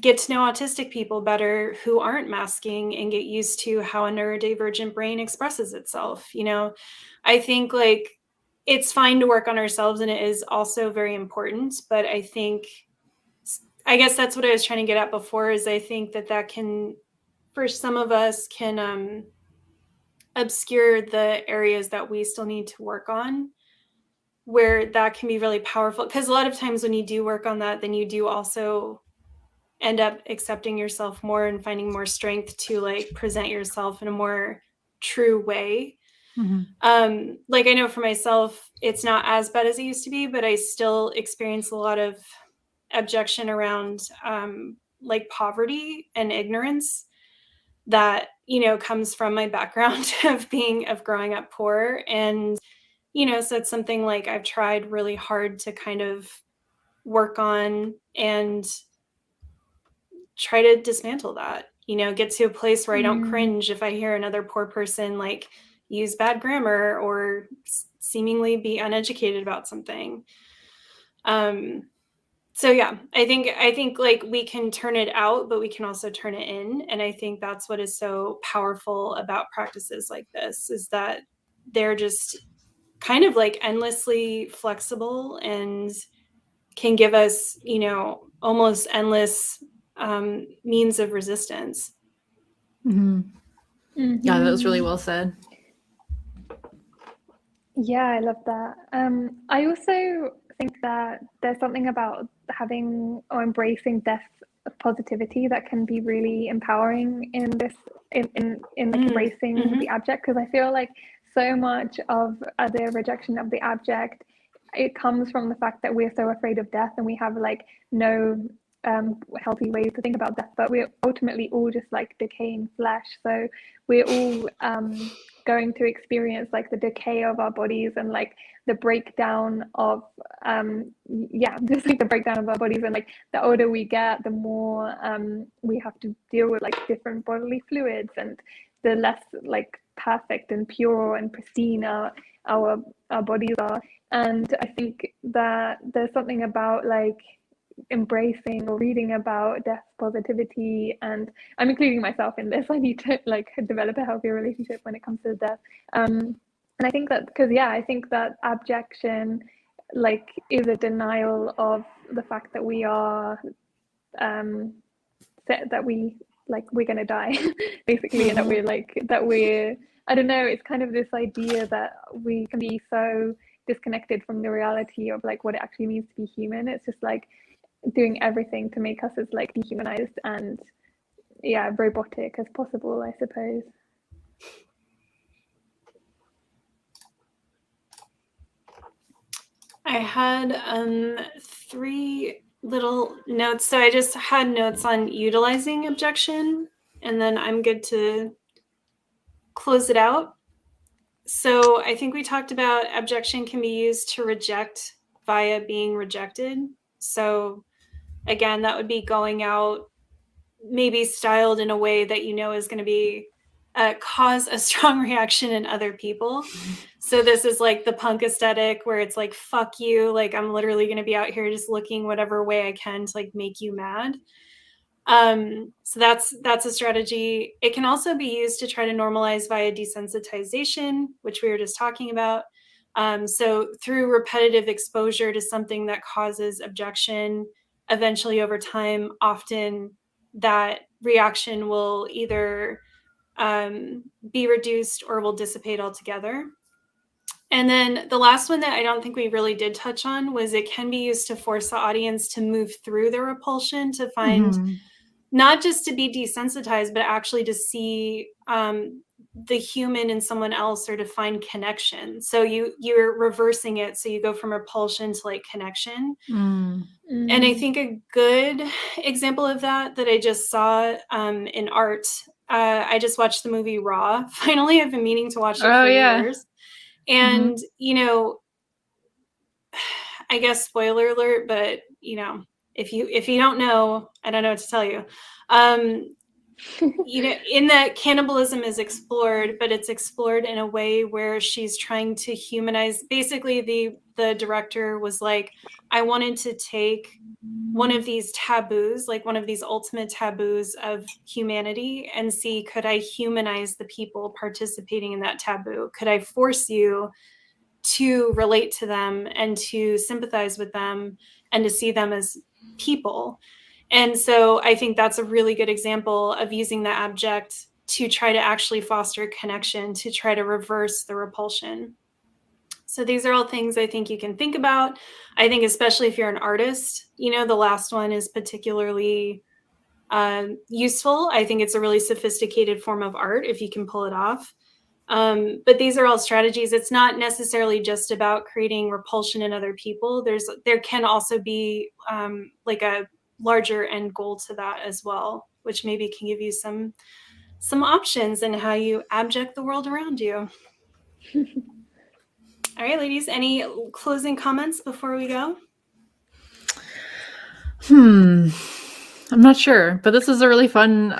get to know autistic people better who aren't masking and get used to how a neurodivergent brain expresses itself? I think like it's fine to work on ourselves, and it is also very important. But I guess that's what I was trying to get at before, is I think that can, for some of us, can obscure the areas that we still need to work on, where that can be really powerful. Because a lot of times when you do work on that, then you do also end up accepting yourself more and finding more strength to like present yourself in a more true way. Like I know for myself, it's not as bad as it used to be, but I still experience a lot of abjection around like poverty and ignorance that, comes from my background of growing up poor. And, so it's something like I've tried really hard to kind of work on and try to dismantle that, get to a place where I don't cringe if I hear another poor person like use bad grammar or seemingly be uneducated about something. So yeah, I think like we can turn it out, but we can also turn it in. And I think that's what is so powerful about practices like this, is that they're just kind of like endlessly flexible and can give us, almost endless means of resistance. Yeah, that was really well said. Yeah, I love that. I also think that there's something about having or embracing death positivity that can be really empowering in this, in like embracing the abject, because I feel like so much of the rejection of the abject, it comes from the fact that we're so afraid of death, and we have like no healthy ways to think about death, but we're ultimately all just like decaying flesh. So we're all going to experience like the decay of our bodies and like the breakdown of just like the breakdown of our bodies. And like the older we get, the more we have to deal with like different bodily fluids, and the less like perfect and pure and pristine our bodies are. And I think that there's something about like embracing or reading about death positivity, and I'm including myself in this. I need to like develop a healthier relationship when it comes to death. And I think that I think that abjection like is a denial of the fact that we are that we like we're gonna die basically, and that we're I don't know, it's kind of this idea that we can be so disconnected from the reality of like what it actually means to be human. It's just like doing everything to make us as like dehumanized and robotic as possible, I suppose. I had 3 little notes. So I just had notes on utilizing abjection, and then I'm good to close it out. So I think we talked about abjection can be used to reject via being rejected. So again, that would be going out, maybe styled in a way that is going to be cause a strong reaction in other people. So this is like the punk aesthetic where it's like, fuck you, like I'm literally going to be out here just looking whatever way I can to like make you mad. So that's a strategy. It can also be used to try to normalize via desensitization, which we were just talking about. So through repetitive exposure to something that causes abjection, eventually over time, often that reaction will either be reduced or will dissipate altogether. And then the last one that I don't think we really did touch on was it can be used to force the audience to move through their repulsion, to find not just to be desensitized, but actually to see the human in someone else or to find connection. So you're reversing it. So you go from repulsion to like connection. And I think a good example of that I just saw in art, I just watched the movie Raw. Finally, I've been meaning to watch it for years. And, you know, I guess spoiler alert, but you know, if you don't know, I don't know what to tell you. You know, in that cannibalism is explored, but it's explored in a way where she's trying to humanize. Basically, the director was like, I wanted to take one of these taboos, like one of these ultimate taboos of humanity, and see, could I humanize the people participating in that taboo? Could I force you to relate to them and to sympathize with them and to see them as people? And so I think that's a really good example of using the abject to try to actually foster connection, to try to reverse the repulsion. So these are all things I think you can think about. I think especially if you're an artist, you know, the last one is particularly useful. I think it's a really sophisticated form of art if you can pull it off. But these are all strategies. It's not necessarily just about creating repulsion in other people. There can also be like a larger end goal to that as well, which maybe can give you some options in how you abject the world around you. All right, ladies, any closing comments before we go? I'm not sure, but this is a really fun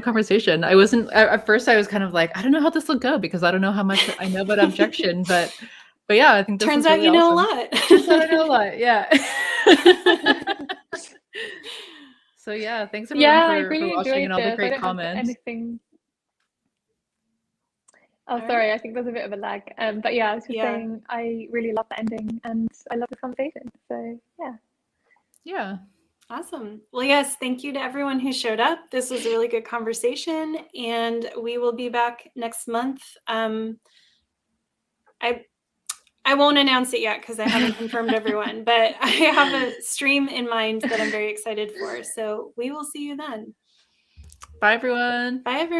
conversation. I wasn't at first. I was kind of like, I don't know how this will go because I don't know how much I know about abjection, but yeah, I think this turns is out really you know awesome. a lot. Turns out I know a lot. Yeah. So yeah, thanks everyone for watching and all the great comments. Anything. Oh, sorry, I think there's a bit of a lag. But yeah, I was just saying I really love the ending and I love the conversation. So yeah. Yeah. Awesome. Well, yes, thank you to everyone who showed up. This was a really good conversation, and we will be back next month. I won't announce it yet because I haven't confirmed everyone, but I have a stream in mind that I'm very excited for. So we will see you then. Bye, everyone. Bye, everyone.